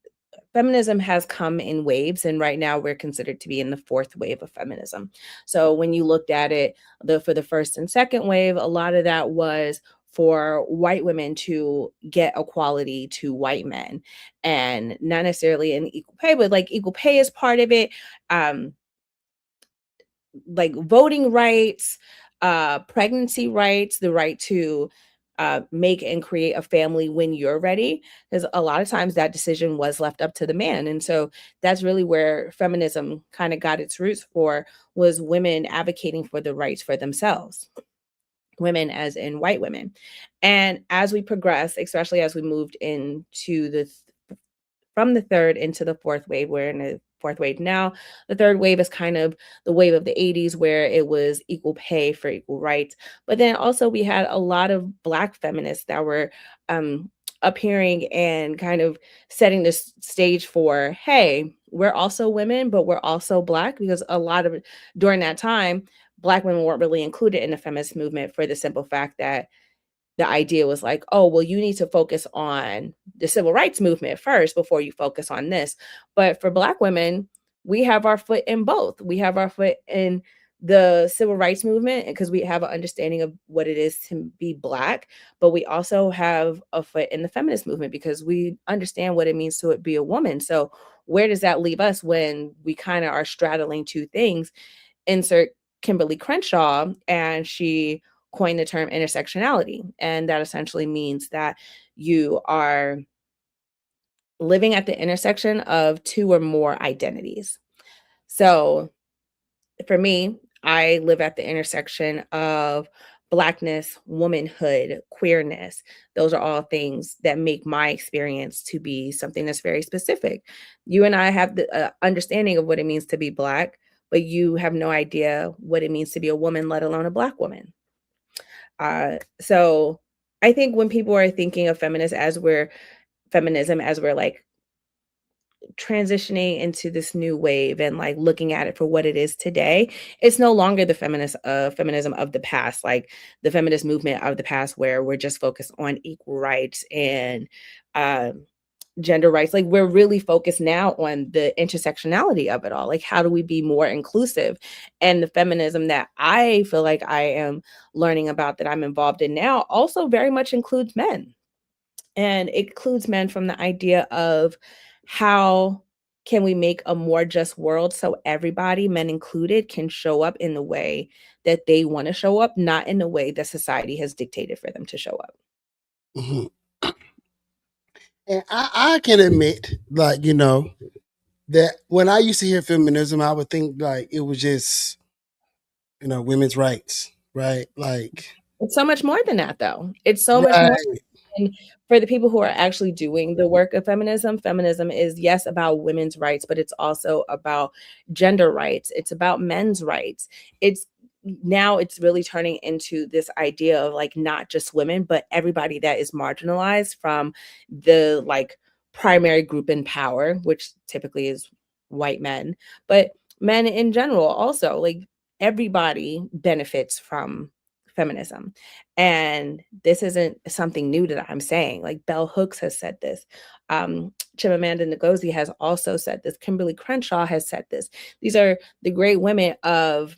feminism has come in waves, and right now we're considered to be in the fourth wave of feminism. So when you looked at it, for the first and second wave, a lot of that was for white women to get equality to white men, and not necessarily in equal pay, but like equal pay is part of it. Like voting rights, pregnancy rights, the right to make and create a family when you're ready. Because a lot of times that decision was left up to the man. And so that's really where feminism kind of got its roots for, was women advocating for the rights for themselves. Women as in white women. And as we progress, especially as we moved into from the third into the fourth wave, we're in the fourth wave now. The third wave is kind of the wave of the 80s where it was equal pay for equal rights. But then also we had a lot of Black feminists that were appearing and kind of setting this stage for, hey, we're also women, but we're also Black, because a lot of during that time, Black women weren't really included in the feminist movement for the simple fact that the idea was like, oh, well, you need to focus on the civil rights movement first before you focus on this. But for Black women, we have our foot in both. We have our foot in the civil rights movement because we have an understanding of what it is to be Black, but we also have a foot in the feminist movement because we understand what it means to be a woman. So where does that leave us when we kind of are straddling two things? Insert Kimberly Crenshaw, and she coined the term intersectionality. And that essentially means that you are living at the intersection of two or more identities. So for me, I live at the intersection of Blackness, womanhood, queerness. Those are all things that make my experience to be something that's very specific. You and I have the understanding of what it means to be Black, but you have no idea what it means to be a woman, let alone a Black woman. So I think when people are thinking of feminism as we're like transitioning into this new wave and like looking at it for what it is today, it's no longer the feminism of the past, like the feminist movement of the past, where we're just focused on equal rights and gender rights. Like we're really focused now on the intersectionality of it all. Like how do we be more inclusive? And the feminism that I feel like I am learning about, that I'm involved in now, also very much includes men. And it includes men from the idea of how can we make a more just world so everybody, men included, can show up in the way that they want to show up, not in the way that society has dictated for them to show up. Mm-hmm. And I can admit, like, that when I used to hear feminism, I would think like it was just, women's rights, right? Like, it's so much more than that, though. It's so much more. And for the people who are actually doing the work of feminism is, yes, about women's rights, but it's also about gender rights. It's about men's rights. It's really turning into this idea of like not just women, but everybody that is marginalized from the like primary group in power, which typically is white men, but men in general also. Like everybody benefits from feminism. And this isn't something new that I'm saying. Like Bell Hooks has said this. Chimamanda Ngozi has also said this. Kimberly Crenshaw has said this. These are the great women of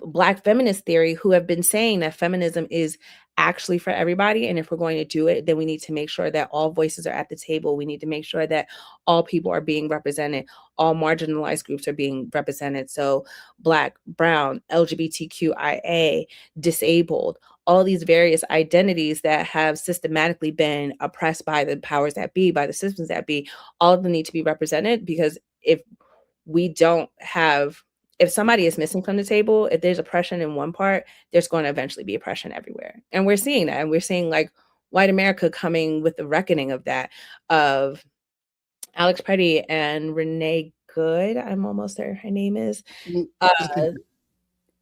Black feminist theory who have been saying that feminism is actually for everybody. And if we're going to do it, then we need to make sure that all voices are at the table. We need to make sure that all people are being represented, all marginalized groups are being represented. So Black, brown, LGBTQIA, disabled, all these various identities that have systematically been oppressed by the powers that be, by the systems that be, all of them need to be represented, because if we don't have, if somebody is missing from the table, if there's oppression in one part, there's going to eventually be oppression everywhere. And we're seeing that. And we're seeing like white America coming with the reckoning of that, of Alex Petty and Renee Good. I'm almost there. Her name is.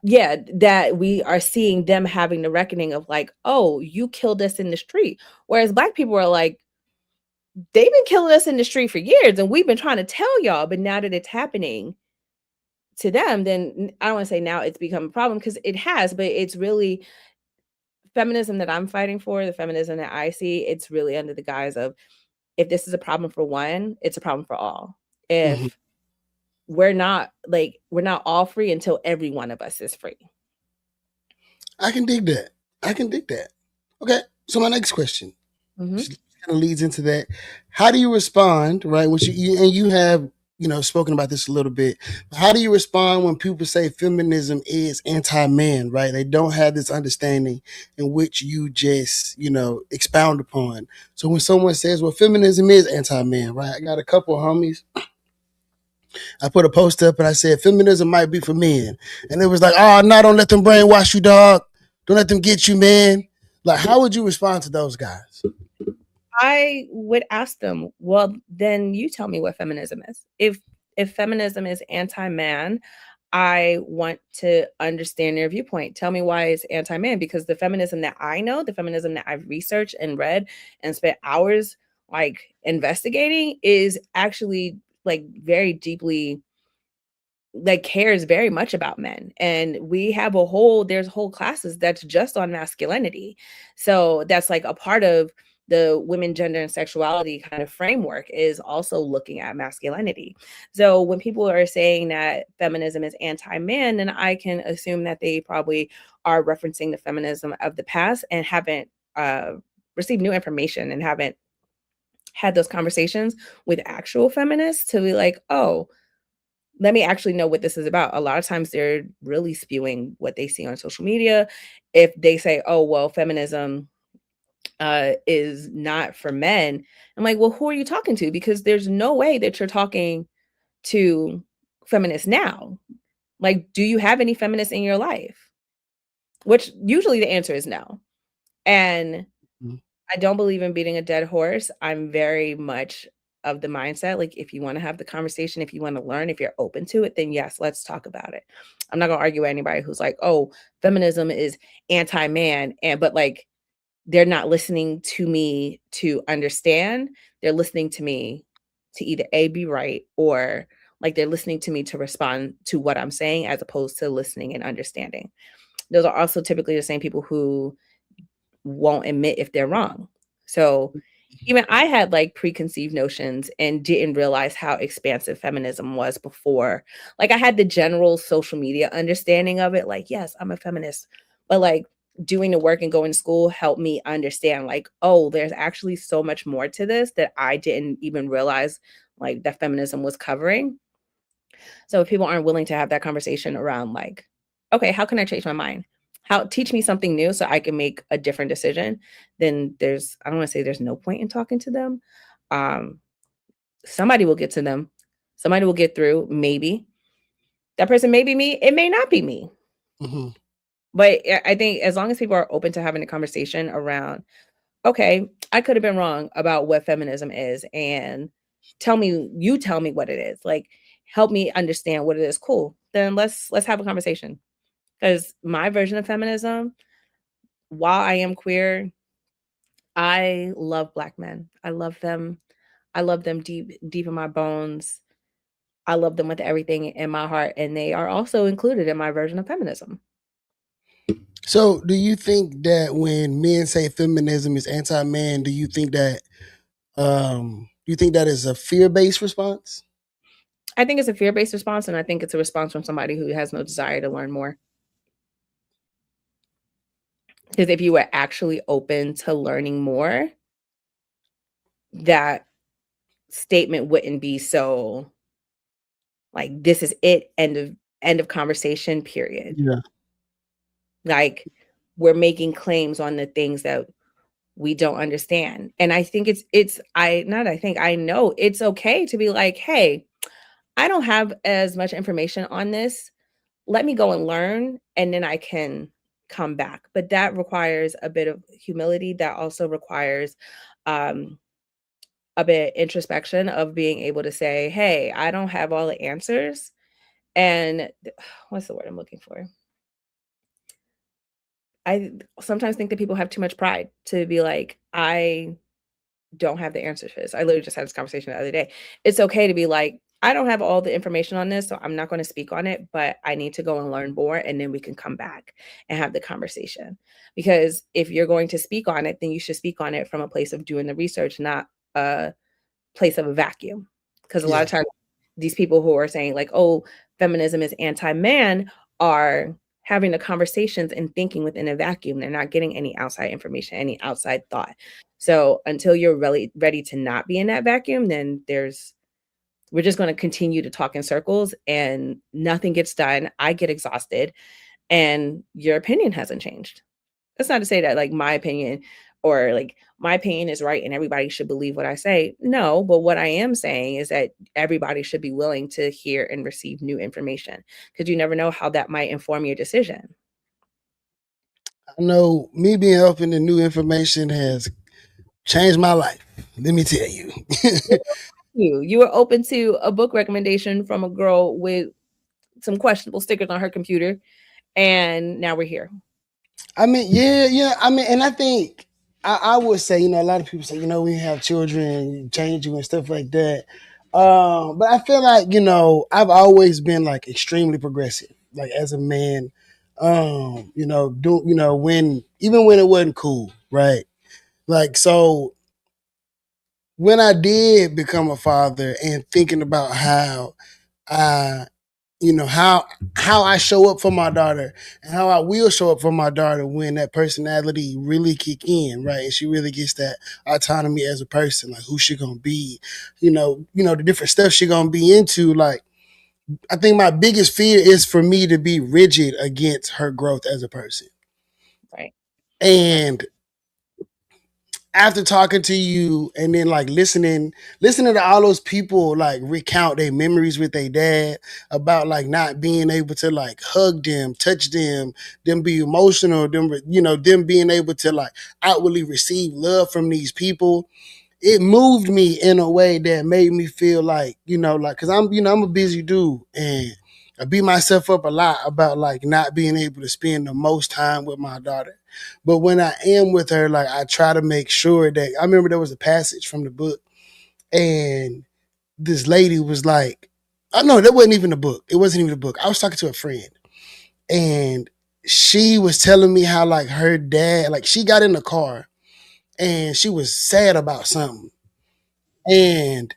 Yeah, that we are seeing them having the reckoning of like, oh, you killed us in the street. Whereas Black people are like, they've been killing us in the street for years and we've been trying to tell y'all, but now that it's happening to them, then I don't want to say now it's become a problem, because it has, but it's really feminism that I'm fighting for, the feminism that I see, it's really under the guise of, if this is a problem for one, it's a problem for all. If we're not all free until every one of us is free. I can dig that. Okay, so my next question kind of leads into that. How do you respond, right? Which you have, spoken about this a little bit. How do you respond when people say feminism is anti-man, right? They don't have this understanding in which you just, expound upon. So when someone says, well, feminism is anti-man, right? I got a couple of homies. I put a post up and I said, feminism might be for men. And it was like, oh, no, don't let them brainwash you, dog. Don't let them get you, man. Like, how would you respond to those guys? I would ask them, well, then you tell me what feminism is. If feminism is anti-man, I want to understand your viewpoint. Tell me why it's anti-man, because the feminism that I know, the feminism that I've researched and read and spent hours like investigating, is actually like very deeply, like cares very much about men. And we have there's whole classes that's just on masculinity. So that's like a part of the women, gender, and sexuality kind of framework, is also looking at masculinity. So when people are saying that feminism is anti-man, then I can assume that they probably are referencing the feminism of the past and haven't received new information and haven't had those conversations with actual feminists to be like, oh, let me actually know what this is about. A lot of times they're really spewing what they see on social media. If they say, oh, well, feminism is not for men, I'm like, well, who are you talking to? Because there's no way that you're talking to feminists now. Like, do you have any feminists in your life? Which usually the answer is no. And I don't believe in beating a dead horse. I'm very much of the mindset, like, if you want to have the conversation, if you want to learn, if you're open to it, then yes, let's talk about it. I'm not gonna argue with anybody who's like, oh, feminism is anti-man, but like, they're not listening to me to understand. They're listening to me to either A, be right, or like they're listening to me to respond to what I'm saying, as opposed to listening and understanding. Those are also typically the same people who won't admit if they're wrong. So even I had like preconceived notions and didn't realize how expansive feminism was before. Like, I had the general social media understanding of it. Like, yes, I'm a feminist, but like doing the work and going to school helped me understand like, oh, there's actually so much more to this that I didn't even realize like that feminism was covering. So if people aren't willing to have that conversation around like, okay, how can I change my mind? Teach me something new so I can make a different decision, then I don't want to say there's no point in talking to them. Somebody will get to them. Somebody will get through. Maybe that person may be me. It may not be me. But I think as long as people are open to having a conversation around, okay, I could have been wrong about what feminism is, and tell me what it is. Like, help me understand what it is. Cool. Then let's have a conversation. Because my version of feminism, while I am queer, I love Black men. I love them. I love them deep in my bones. I love them with everything in my heart. And they are also included in my version of feminism. So do you think that when men say feminism is anti-man, do you think that is a fear-based response? I think it's a fear-based response, and I think it's a response from somebody who has no desire to learn more. Because if you were actually open to learning more, that statement wouldn't be so like, this is it, end of conversation, period. Yeah. Like, we're making claims on the things that we don't understand. And I think I know it's okay to be like, hey, I don't have as much information on this. Let me go and learn, and then I can come back. But that requires a bit of humility. That also requires um, a bit introspection of being able to say, hey, I don't have all the answers. And what's the word I'm looking for? I sometimes think that people have too much pride to be like, I don't have the answers for this. I literally just had this conversation the other day. It's okay to be like, I don't have all the information on this, so I'm not going to speak on it, but I need to go and learn more, and then we can come back and have the conversation. Because if you're going to speak on it, then you should speak on it from a place of doing the research, not a place of a vacuum. Because a lot Yeah. of times, these people who are saying like, "Oh, feminism is anti-man," are having the conversations and thinking within a vacuum. They're not getting any outside information, any outside thought. So until you're really ready to not be in that vacuum, then we're just going to continue to talk in circles and nothing gets done. I get exhausted and your opinion hasn't changed. That's not to say that like my opinion or like my opinion is right and everybody should believe what I say. No, but what I am saying is that everybody should be willing to hear and receive new information because you never know how that might inform your decision. I know me being open to new information has changed my life. Let me tell you. You were open to a book recommendation from a girl with some questionable stickers on her computer, and now we're here. I mean, yeah. I mean, and I think I would say, a lot of people say, when you have children, you change you and stuff like that. But I feel like, I've always been like extremely progressive, like as a man. When even when it wasn't cool, right? Like so when I did become a father and thinking about how I how I show up for my daughter and how I will show up for my daughter when that personality really kick in, right? And she really gets that autonomy as a person, like who she gonna be, the different stuff she gonna be into. Like I think my biggest fear is for me to be rigid against her growth as a person. Right. And after talking to you and then like listening to all those people like recount their memories with their dad about like not being able to like hug them, touch them be emotional, them being able to like outwardly receive love from these people, it moved me in a way that made me feel like, like, cause I'm a busy dude and I beat myself up a lot about like not being able to spend the most time with my daughter. But when I am with her, like I try to make sure that I remember there was a passage from the book and this lady was like, oh no, that wasn't even the book. It wasn't even the book. I was talking to a friend and she was telling me how like her dad, like she got in the car and she was sad about something. And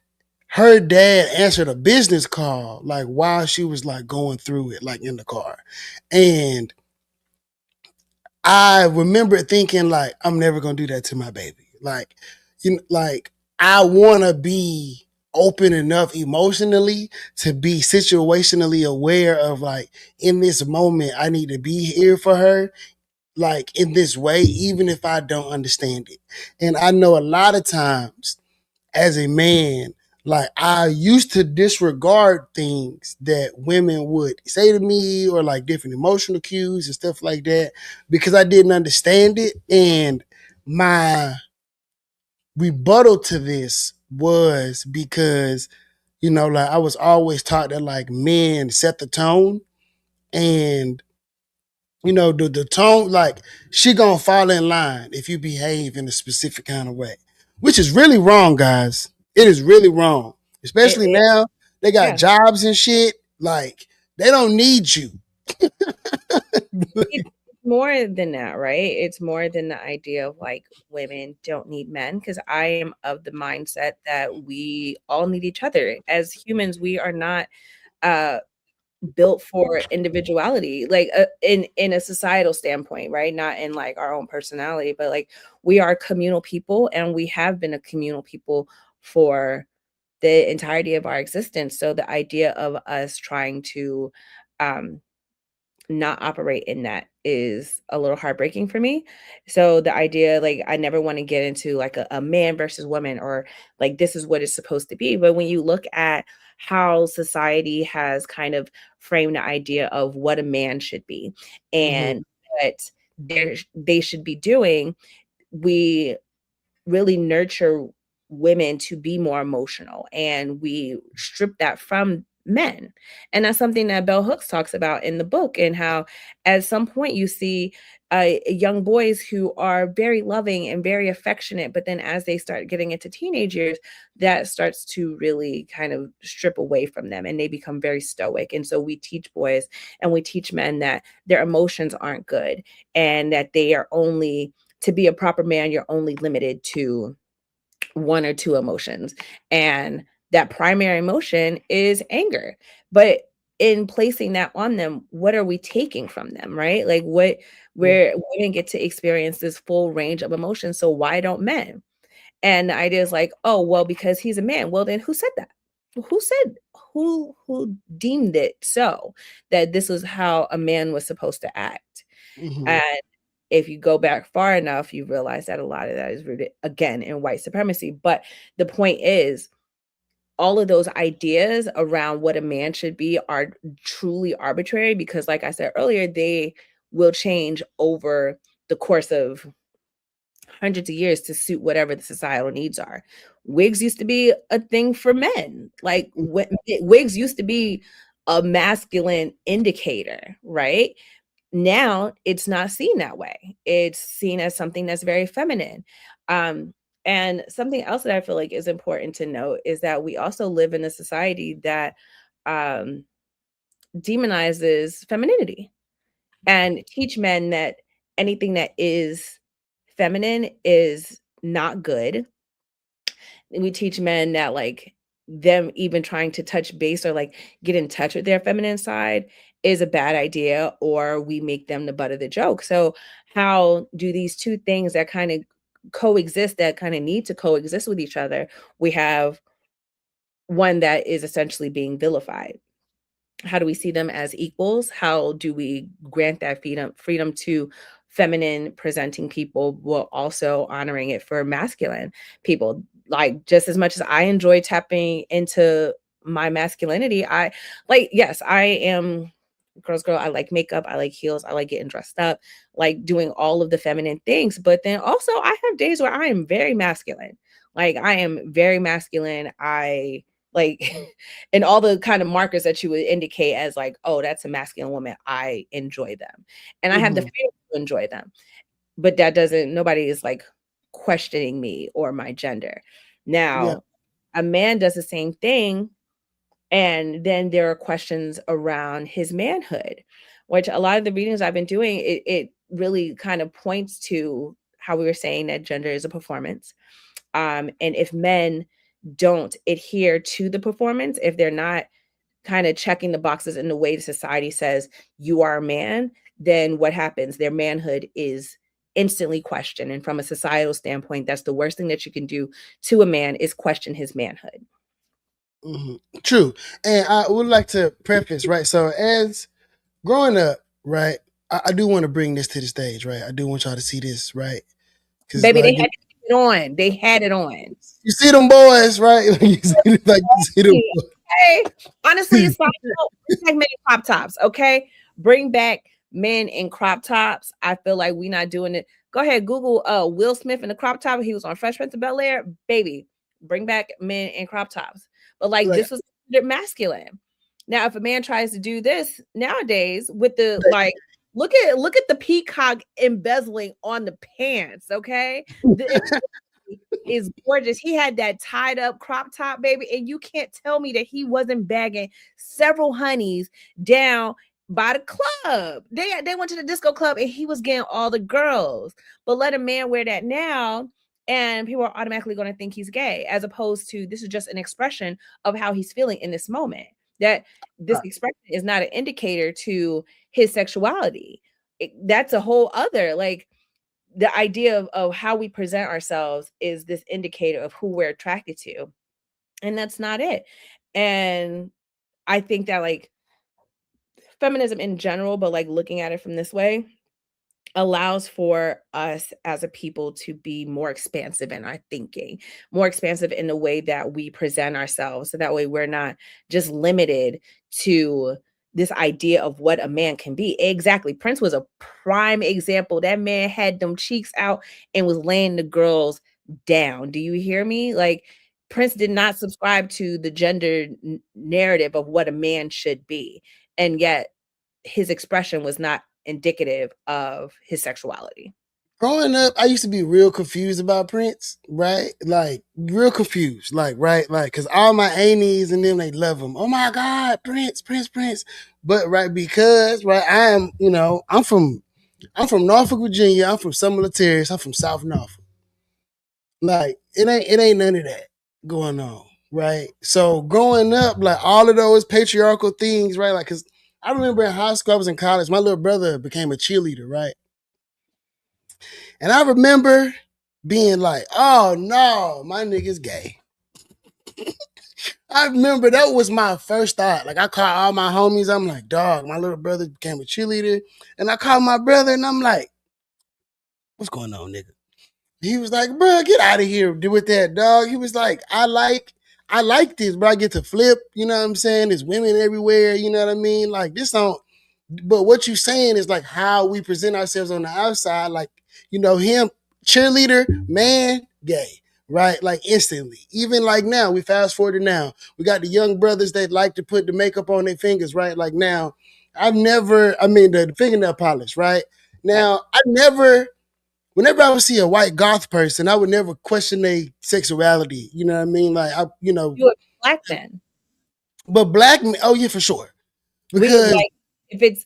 her dad answered a business call like while she was like going through it, like in the car. And I remember thinking like, I'm never gonna do that to my baby. Like, like I wanna be open enough emotionally to be situationally aware of like in this moment I need to be here for her like in this way, even if I don't understand it. And I know a lot of times as a man, like I used to disregard things that women would say to me or like different emotional cues and stuff like that because I didn't understand it. And my rebuttal to this was because, like I was always taught that like men set the tone and the tone, like she gonna fall in line if you behave in a specific kind of way, which is really wrong, guys. It is really wrong, especially It, now they got yeah. jobs and shit. Like they don't need you. It's more than that, right? It's more than the idea of like women don't need men because I am of the mindset that we all need each other. As humans, we are not uh built for individuality, like in a societal standpoint, right? Not in like our own personality, but like we are communal people, and we have been a communal people for the entirety of our existence. So the idea of us trying to um not operate in that is a little heartbreaking for me. So the idea, like, I never want to get into like a man versus woman, or like this is what it's supposed to be. But when you look at how society has kind of framed the idea of what a man should be Mhm. and what they should be doing, we really nurture women to be more emotional, and we strip that from men. And that's something that Bell Hooks talks about in the book, and how at some point you see young boys who are very loving and very affectionate, but then as they start getting into teenage years, that starts to really kind of strip away from them, and they become very stoic. And so we teach boys and we teach men that their emotions aren't good, and that they are only, to be a proper man, you're only limited to one or two emotions. And that primary emotion is anger. But in placing that on them, what are we taking from them, right? Like what, Mhm. where women get to experience this full range of emotions. So why don't men? And the idea is like, oh, well, because he's a man. Well, then who said that? Who said, who deemed it so that this was how a man was supposed to act? Mhm. And if you go back far enough, you realize that a lot of that is rooted again in white supremacy. But the point is, all of those ideas around what a man should be are truly arbitrary because, like I said earlier, they will change over the course of hundreds of years to suit whatever the societal needs are. Wigs used to be a thing for men. Like wigs used to be a masculine indicator, right? Now it's not seen that way. It's seen as something that's very feminine. Um, and something else that I feel like is important to note is that we also live in a society that um, demonizes femininity and teach men that anything that is feminine is not good. We teach men that like them even trying to touch base or like get in touch with their feminine side is a bad idea, or we make them the butt of the joke. So how do these two things that kind of coexist, that kind of need to coexist with each other? We have one that is essentially being vilified. How do we see them as equals? How do we grant that freedom to feminine presenting people while also honoring it for masculine people? Like just as much as I enjoy tapping into my masculinity, I like, yes, I am girl. I like makeup, I like heels, I like getting dressed up, like doing all of the feminine things. But then also I have days where I am very masculine. Like I am very masculine. I like and all the kind of markers that you would indicate as like, oh, that's a masculine woman. I enjoy them. And I have the Mhm. freedom to enjoy them. But that doesn't, nobody is like questioning me or my gender. Yeah. Now, a man does the same thing. And then there are questions around his manhood, which a lot of the readings I've been doing, it really kind of points to how we were saying that gender is a performance. And if men don't adhere to the performance, if they're not kind of checking the boxes in the way the society says you are a man, then what happens? Their manhood is instantly questioned. And from a societal standpoint, that's the worst thing that you can do to a man is question his manhood. Mhm. True. And I would like to preface, right? So as growing up, right, I do want to bring this to the stage, right? I do want y'all to see this, right? Because Baby, they like had it on. They had it on. you see them boys, right? Like you see them boys. Hey, honestly, it's like, bring back men in crop tops, okay? Bring back men in crop tops. I feel like we're not doing it. Go ahead, Google Will Smith in the crop top. He was on Fresh Prince of Bel-Air. Baby, bring back men in crop tops. But like Like, this was considered masculine. Now, if a man tries to do this nowadays with the like, look at the peacock embezzling on the pants, okay? Is gorgeous. He had that tied up crop top, baby, and you can't tell me that he wasn't bagging several honeys down by the club. They went to the disco club and he was getting all the girls. But let a man wear that now, and people are automatically going to think he's gay, as opposed to this is just an expression of how he's feeling in this moment. That this Right. expression is not an indicator to his sexuality. That's a whole other, like, the idea of how we present ourselves is this indicator of who we're attracted to, and that's not it. And I think that, like, feminism in general, but like looking at it from this way, allows for us as a people to be more expansive in our thinking, more expansive in the way that we present ourselves. So that way we're not just limited to this idea of what a man can be. Exactly. Prince was a prime example. That man had them cheeks out and was laying the girls down. Do you hear me? Like, Prince did not subscribe to the gender narrative of what a man should be. And yet his expression was not indicative of his sexuality. Growing up, I used to be real confused about Prince, right? Like, real confused, like, right? Like, because all my aunties and them, they love him. Oh my God, Prince, Prince, Prince. But, right, because, right, I'm from Norfolk, Virginia. I'm from Summerlin Terrace. I'm from South Norfolk. Like, it ain't none of that going on, right? So, growing up, like, all of those patriarchal things, right? Like, because I remember in high school, I was in college, my little brother became a cheerleader, right? And I remember being like, oh no, my nigga's gay. I remember that was my first thought. Like, I called all my homies. I'm like, dog, my little brother became a cheerleader. And I called my brother and I'm like, what's going on, nigga? He was like, bro, get out of here with that, dog. He was like, I like this, bro. I get to flip, you know what I'm saying? There's women everywhere, you know what I mean? Like, this don't, but what you saying is like how we present ourselves on the outside, like, him, cheerleader, man, gay, right? Like, instantly. Even like now, we fast forward to now, we got the young brothers that like to put the makeup on their fingers, right? Like, now, the fingernail polish, right? Now, whenever I would see a white goth person, I would never question their sexuality, you know what I mean? Like, You a black man. but black men, oh yeah, for sure. Because Like, if it's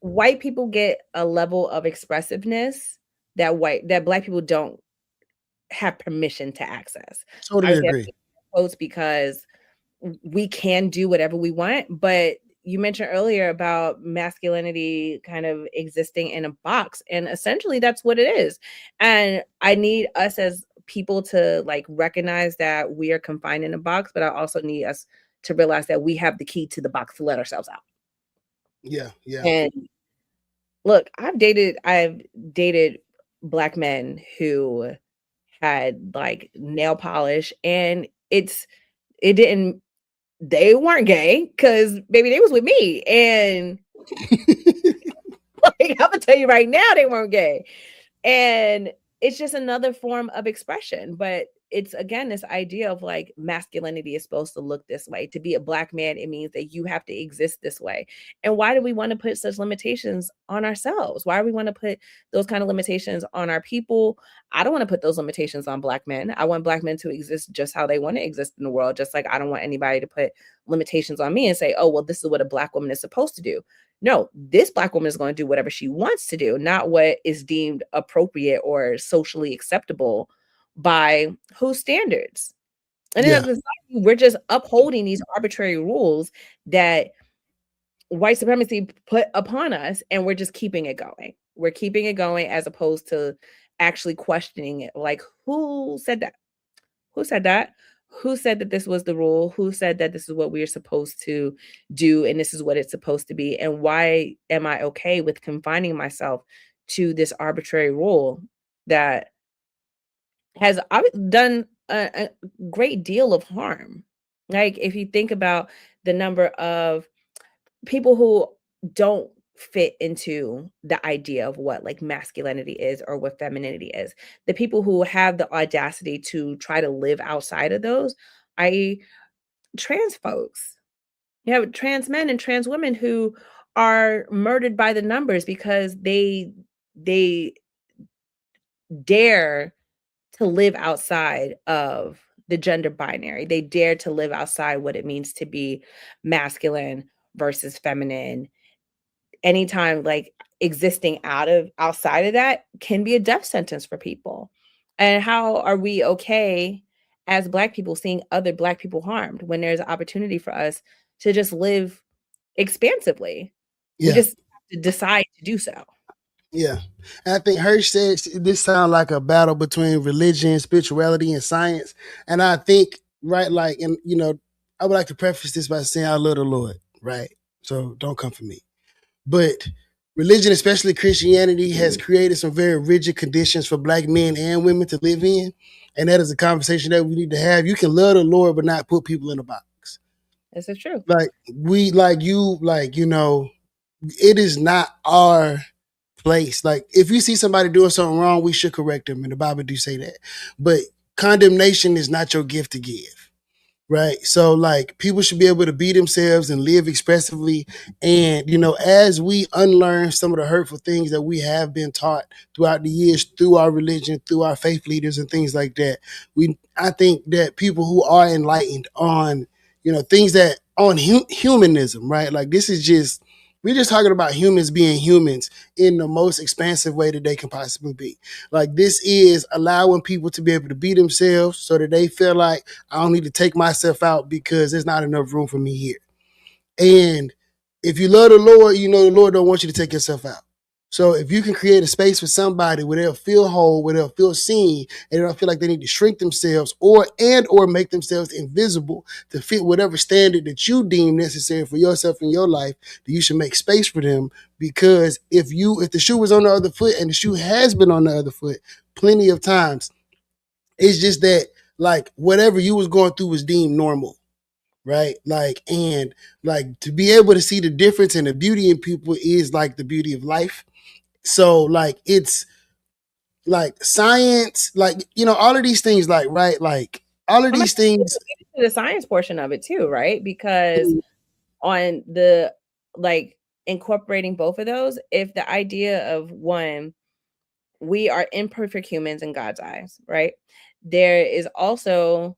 white people get a level of expressiveness that black people don't have permission to access. totally agree. Because we can do whatever we want, but you mentioned earlier about masculinity kind of existing in a box, and essentially that's what it is. And I need us as people to like recognize that we are confined in a box, but I also need us to realize that we have the key to the box to let ourselves out. Yeah, yeah. And look, I've dated black men who had like nail polish, and they weren't gay because baby, they was with me. And like, I'm gonna tell you right now, they weren't gay. And it's just another form of expression. But it's again this idea of like masculinity is supposed to look this way. To be a black man, it means that you have to exist this way. And why do we want to put such limitations on ourselves? Why do we want to put those kind of limitations on our people? I don't want to put those limitations on black men. I want black men to exist just how they want to exist in the world. Just like I don't want anybody to put limitations on me and say, oh, well, this is what a black woman is supposed to do. No, this black woman is going to do whatever she wants to do, not what is deemed appropriate or socially acceptable by whose standards. And then Yeah. we're just upholding these arbitrary rules that white supremacy put upon us, and we're just keeping it going. We're keeping it going as opposed to actually questioning it. Like, who said that? Who said that? Who said that this was the rule? Who said that this is what we are supposed to do and this is what it's supposed to be? And why am I okay with confining myself to this arbitrary rule that has done a great deal of harm? Like, if you think about the number of people who don't fit into the idea of what like masculinity is or what femininity is, the people who have the audacity to try to live outside of those, i.e. trans folks. You have trans men and trans women who are murdered by the numbers because they dare to live outside of the gender binary. They dare to live outside what it means to be masculine versus feminine. Anytime like existing outside of that can be a death sentence for people. And how are we okay as Black people seeing other Black people harmed when there's an opportunity for us to just live expansively. We Yeah. just have to decide to do so. Yeah. And I think Hirsch said this sounds like a battle between religion, spirituality, and science. And I think, right, like, and I would like to preface this by saying I love the Lord, right? So don't come for me. But religion, especially Christianity, has created some very rigid conditions for Black men and women to live in. And that is a conversation that we need to have. You can love the Lord, but not put people in a box. This is true. Like it is not our place. Like, if you see somebody doing something wrong, we should correct them. And the Bible do say that. But condemnation is not your gift to give. Right. So, like, people should be able to be themselves and live expressively. And, as we unlearn some of the hurtful things that we have been taught throughout the years, through our religion, through our faith leaders and things like that, I think that people who are enlightened on, things that on humanism, right? Like, we're just talking about humans being humans in the most expansive way that they can possibly be. Like, this is allowing people to be able to be themselves so that they feel like I don't need to take myself out because there's not enough room for me here. And if you love the Lord, the Lord don't want you to take yourself out. So if you can create a space for somebody where they'll feel whole, where they'll feel seen, and they don't feel like they need to shrink themselves or make themselves invisible to fit whatever standard that you deem necessary for yourself in your life, that you should make space for them. Because if the shoe was on the other foot, and the shoe has been on the other foot plenty of times, it's just that, like, whatever you was going through was deemed normal. Right? Like, and like, to be able to see the difference and the beauty in people is like the beauty of life. So, like, it's like science, like, all of these things, like, right? Like, all of these things. The science portion of it too, right? Because on the, like, incorporating both of those, if the idea of one, we are imperfect humans in God's eyes, right? There is also,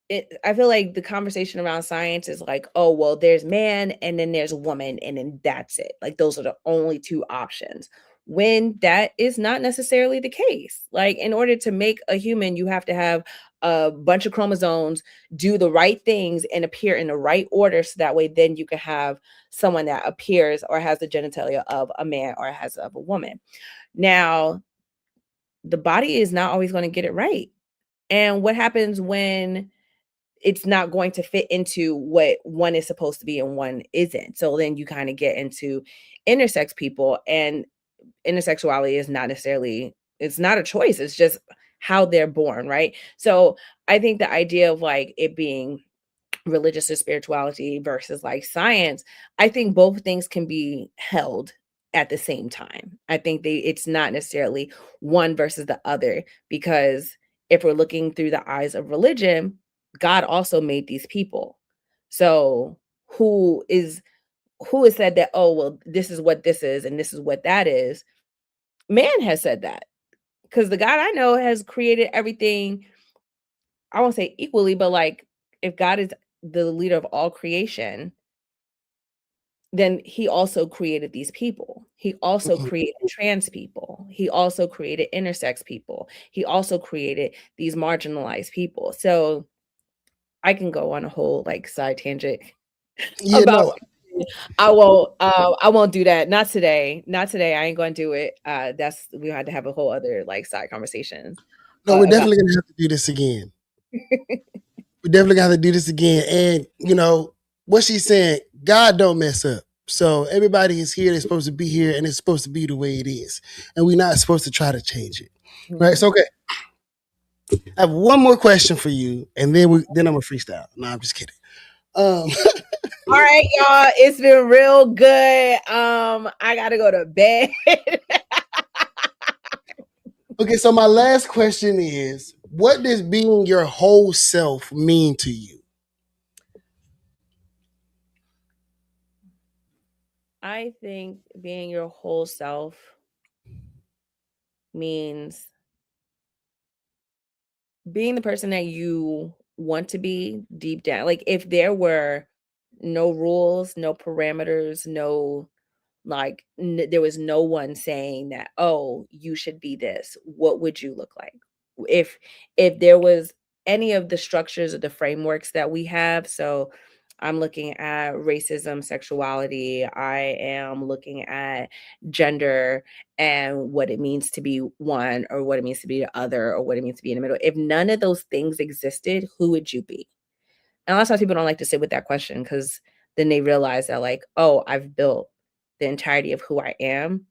I feel like the conversation around science is like, oh, well, there's man and then there's woman, and then that's it. Like, those are the only two options. When that is not necessarily the case. Like, in order to make a human, you have to have a bunch of chromosomes, do the right things, and appear in the right order. So that way, then you can have someone that appears or has the genitalia of a man or has of a woman. Now, the body is not always going to get it right. And what happens when it's not going to fit into what one is supposed to be and one isn't? So then you kind of get into intersex people, and intersexuality is not necessarily, it's not a choice. It's just how they're born, right? So I think the idea of, like, it being religious or spirituality versus, like, science, I think both things can be held at the same time. I think it's not necessarily one versus the other, because if we're looking through the eyes of religion, God also made these people. So who has said that, oh, well, this is what this is and this is what that is? Man has said that, because the God I know has created everything, I won't say equally, but, like, if God is the leader of all creation, then he also created these people. He also created trans people. He also created intersex people. He also created these marginalized people. So I can go on a whole, like, side tangent about. I won't do that. Not today. Not today. I ain't gonna do it. We had to have a whole other, like, side conversations. No, we're definitely gonna have to do this again. We definitely got to do this again. And what she's saying, God don't mess up. So everybody is here. They're supposed to be here, and it's supposed to be the way it is. And we're not supposed to try to change it. Right? So, okay. I have one more question for you, and then I'm gonna freestyle. No, I'm just kidding. All right, y'all. It's been real good. I gotta go to bed. Okay, so my last question is, what does being your whole self mean to you? I think being your whole self means being the person that you want to be deep down. Like, if there were no rules, no parameters, no, like, there was no one saying that, oh, you should be this, what would you look like? if there was any of the structures or the frameworks that we have. So I'm looking at racism, sexuality, I am looking at gender and what it means to be one or what it means to be the other or what it means to be in the middle. If none of those things existed, who would you be? And a lot of times people don't like to sit with that question because then they realize that, like, oh, I've built the entirety of who I am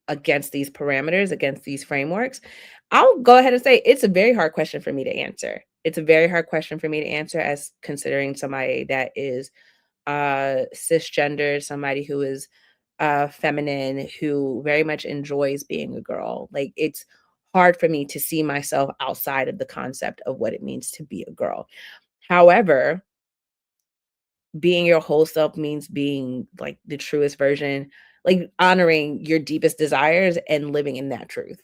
against these parameters, against these frameworks. I'll go ahead and say it's a very hard question for me to answer. It's a very hard question for me to answer as considering somebody that is cisgender, somebody who is feminine, who very much enjoys being a girl. Like, it's hard for me to see myself outside of the concept of what it means to be a girl. However, being your whole self means being like the truest version, like honoring your deepest desires and living in that truth.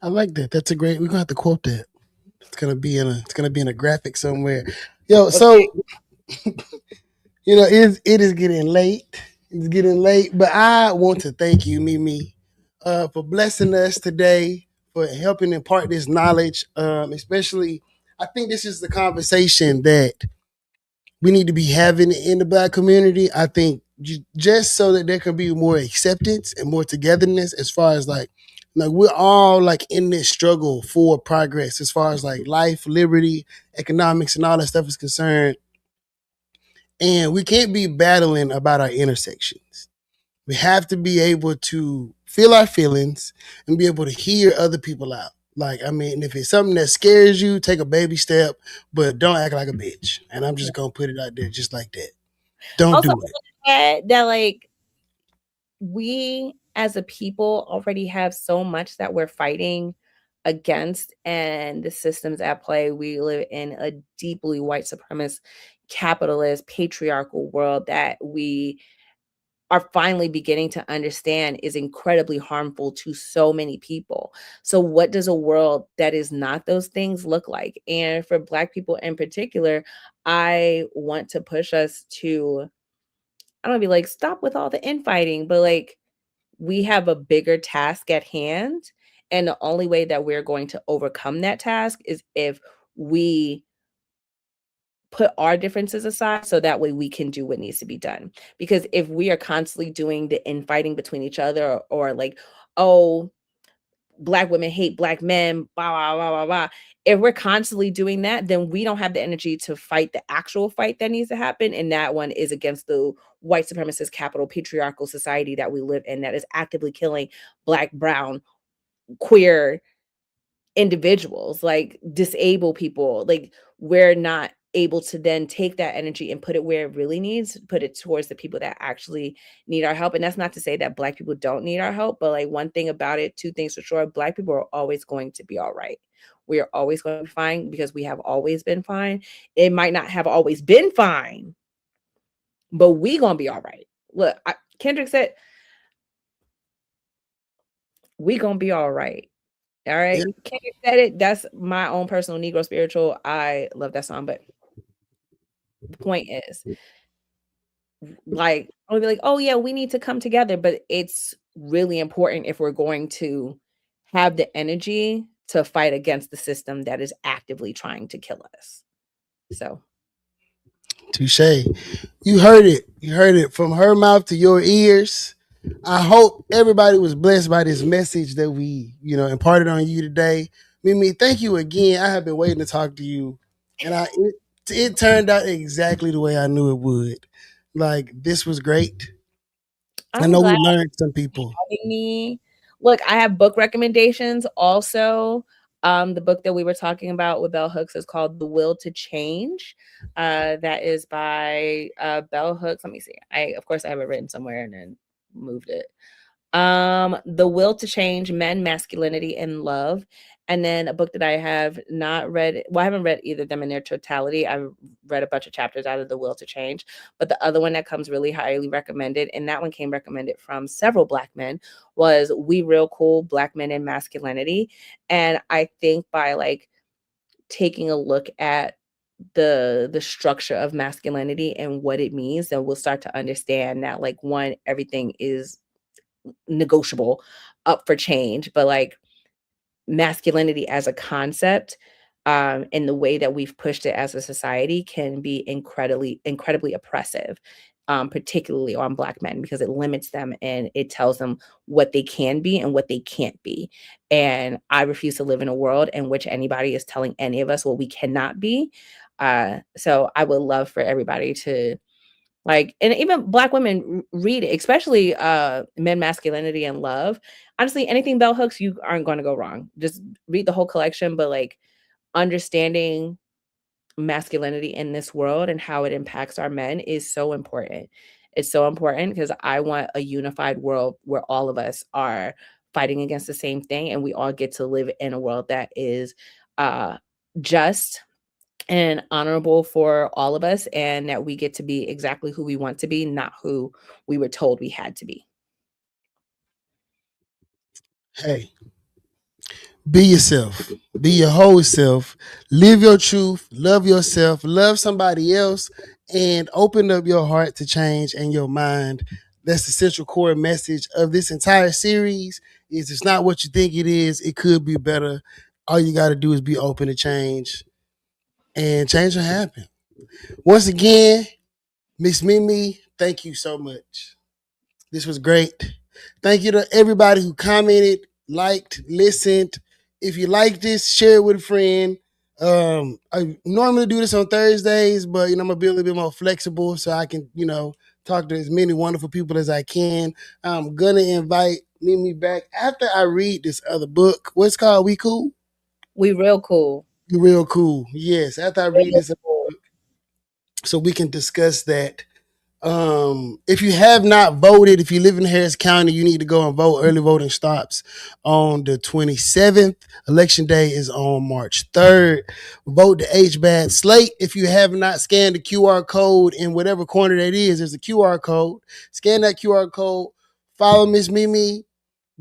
I like that. That's a great. We're gonna have to quote that. It's gonna be in a graphic somewhere. Yo, so it is getting late. It's getting late, but I want to thank you, Mimi, for blessing us today, for helping impart this knowledge. Especially, I think this is the conversation that we need to be having in the Black community. I think just so that there can be more acceptance and more togetherness, as far as like we're all like in this struggle for progress, as far as like life, liberty, economics, and all that stuff is concerned. And we can't be battling about our intersections. We have to be able to feel our feelings and be able to hear other people out. Like, I mean, if it's something that scares you, take a baby step, but don't act like a bitch. And I'm just gonna put it out there just like that. Don't Also, do it. that like we as a people already have so much that we're fighting against, and the systems at play. We live in a deeply white supremacist, capitalist, patriarchal world that we are finally beginning to understand is incredibly harmful to so many people. So what does a world that is not those things look like? And for Black people in particular, I want to push us to, I don't be like, stop with all the infighting, but like, we have a bigger task at hand. And the only way that we're going to overcome that task is if we put our differences aside so that way we can do what needs to be done. Because if we are constantly doing the infighting between each other, or like, oh, Black women hate Black men, blah, blah, blah, blah, blah. If we're constantly doing that, then we don't have the energy to fight the actual fight that needs to happen. And that one is against the white supremacist, capital, patriarchal society that we live in that is actively killing Black, brown, queer individuals, like disabled people. Like, we're not able to then take that energy and put it where it really needs, put it towards the people that actually need our help. And that's not to say that Black people don't need our help, but like, one thing about it, two things for sure: Black people are always going to be all right. We are always going to be fine because we have always been fine. It might not have always been fine, but we gonna be all right. Look, Kendrick said, we gonna be all right. All right. Yeah. Kendrick said it. That's my own personal Negro spiritual. I love that song. But the point is, like, I'll be like, oh yeah, we need to come together. But it's really important if we're going to have the energy to fight against the system that is actively trying to kill us. So Touche. You heard it. You heard it from her mouth to your ears. I hope everybody was blessed by this message that we, imparted on you today. Mimi, thank you again. I have been waiting to talk to you, and it turned out exactly the way I knew it would. Like, this was great. I I'm know we glad learned some people. having me. Look, I have book recommendations also. The book that we were talking about with Bell Hooks is called The Will to Change. That is by Bell Hooks. Let me see. Of course I have it written somewhere and then moved it. The Will to Change: Men, Masculinity, and Love. And then a book that I have not read, well, I haven't read either of them in their totality. I've read a bunch of chapters out of The Will to Change, but the other one that comes really highly recommended, and that one came recommended from several Black men, was We Real Cool: Black Men and Masculinity. And I think by like taking a look at the structure of masculinity and what it means, then we'll start to understand that, like, one, everything is negotiable, up for change, but like masculinity as a concept, and the way that we've pushed it as a society can be incredibly oppressive, particularly on Black men, because it limits them and it tells them what they can be and what they can't be. And I refuse to live in a world in which anybody is telling any of us what we cannot be. So I would love for everybody to like, and even Black women read it, especially Men, Masculinity, and Love. Honestly, anything bell hooks, you aren't going to go wrong. Just read the whole collection, but like understanding masculinity in this world and how it impacts our men is so important. It's so important because I want a unified world where all of us are fighting against the same thing and we all get to live in a world that is uh, just and honorable for all of us, and that we get to be exactly who we want to be, not who we were told we had to be. Hey, be yourself. Be your whole self. Live your truth. Love yourself. Love somebody else. And open up your heart to change and your mind. That's the central core message of this entire series. Is it's not what you think it is. It could be better. All you got to do is be open to change. And change will happen. Once again, Miss Mimi, thank you so much. This was great. Thank you to everybody who commented, liked, listened. If you like this, share it with a friend. I normally do this on Thursdays, but I'm gonna be a little bit more flexible so I can, talk to as many wonderful people as I can. I'm gonna invite Mimi back after I read this other book. What's called We Cool? We real cool. Real cool. Yes, after I read Real this cool. so we can discuss that. If you have not voted, if you live in Harris County, you need to go and vote. Early voting stops on the 27th. Election day is on March 3rd. Vote the HBAD slate. If you have not scanned the QR code in whatever corner that is, there's a QR code. Scan that QR code. Follow Miss Mimi.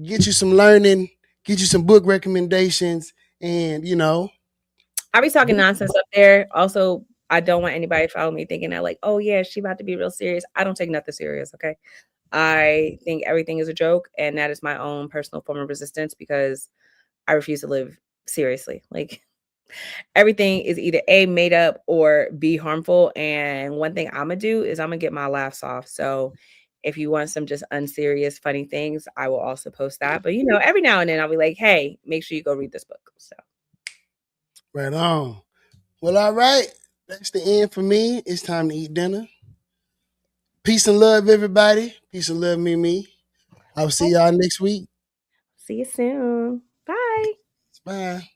Get you some learning. Get you some book recommendations. And, I be talking nonsense up there. Also, I don't want anybody to follow me thinking that like, oh yeah, she about to be real serious. I don't take nothing serious, okay? I think everything is a joke, and that is my own personal form of resistance because I refuse to live seriously. Like everything is either A, made up, or B, harmful. And one thing I'm gonna do is I'm gonna get my laughs off. So if you want some just unserious, funny things, I will also post that. But every now and then I'll be like, hey, make sure you go read this book. So right on. Well, all right. That's the end for me. It's time to eat dinner. Peace and love, everybody. Peace and love, Mimi. I'll see y'all next week. see you soon. Bye. Bye.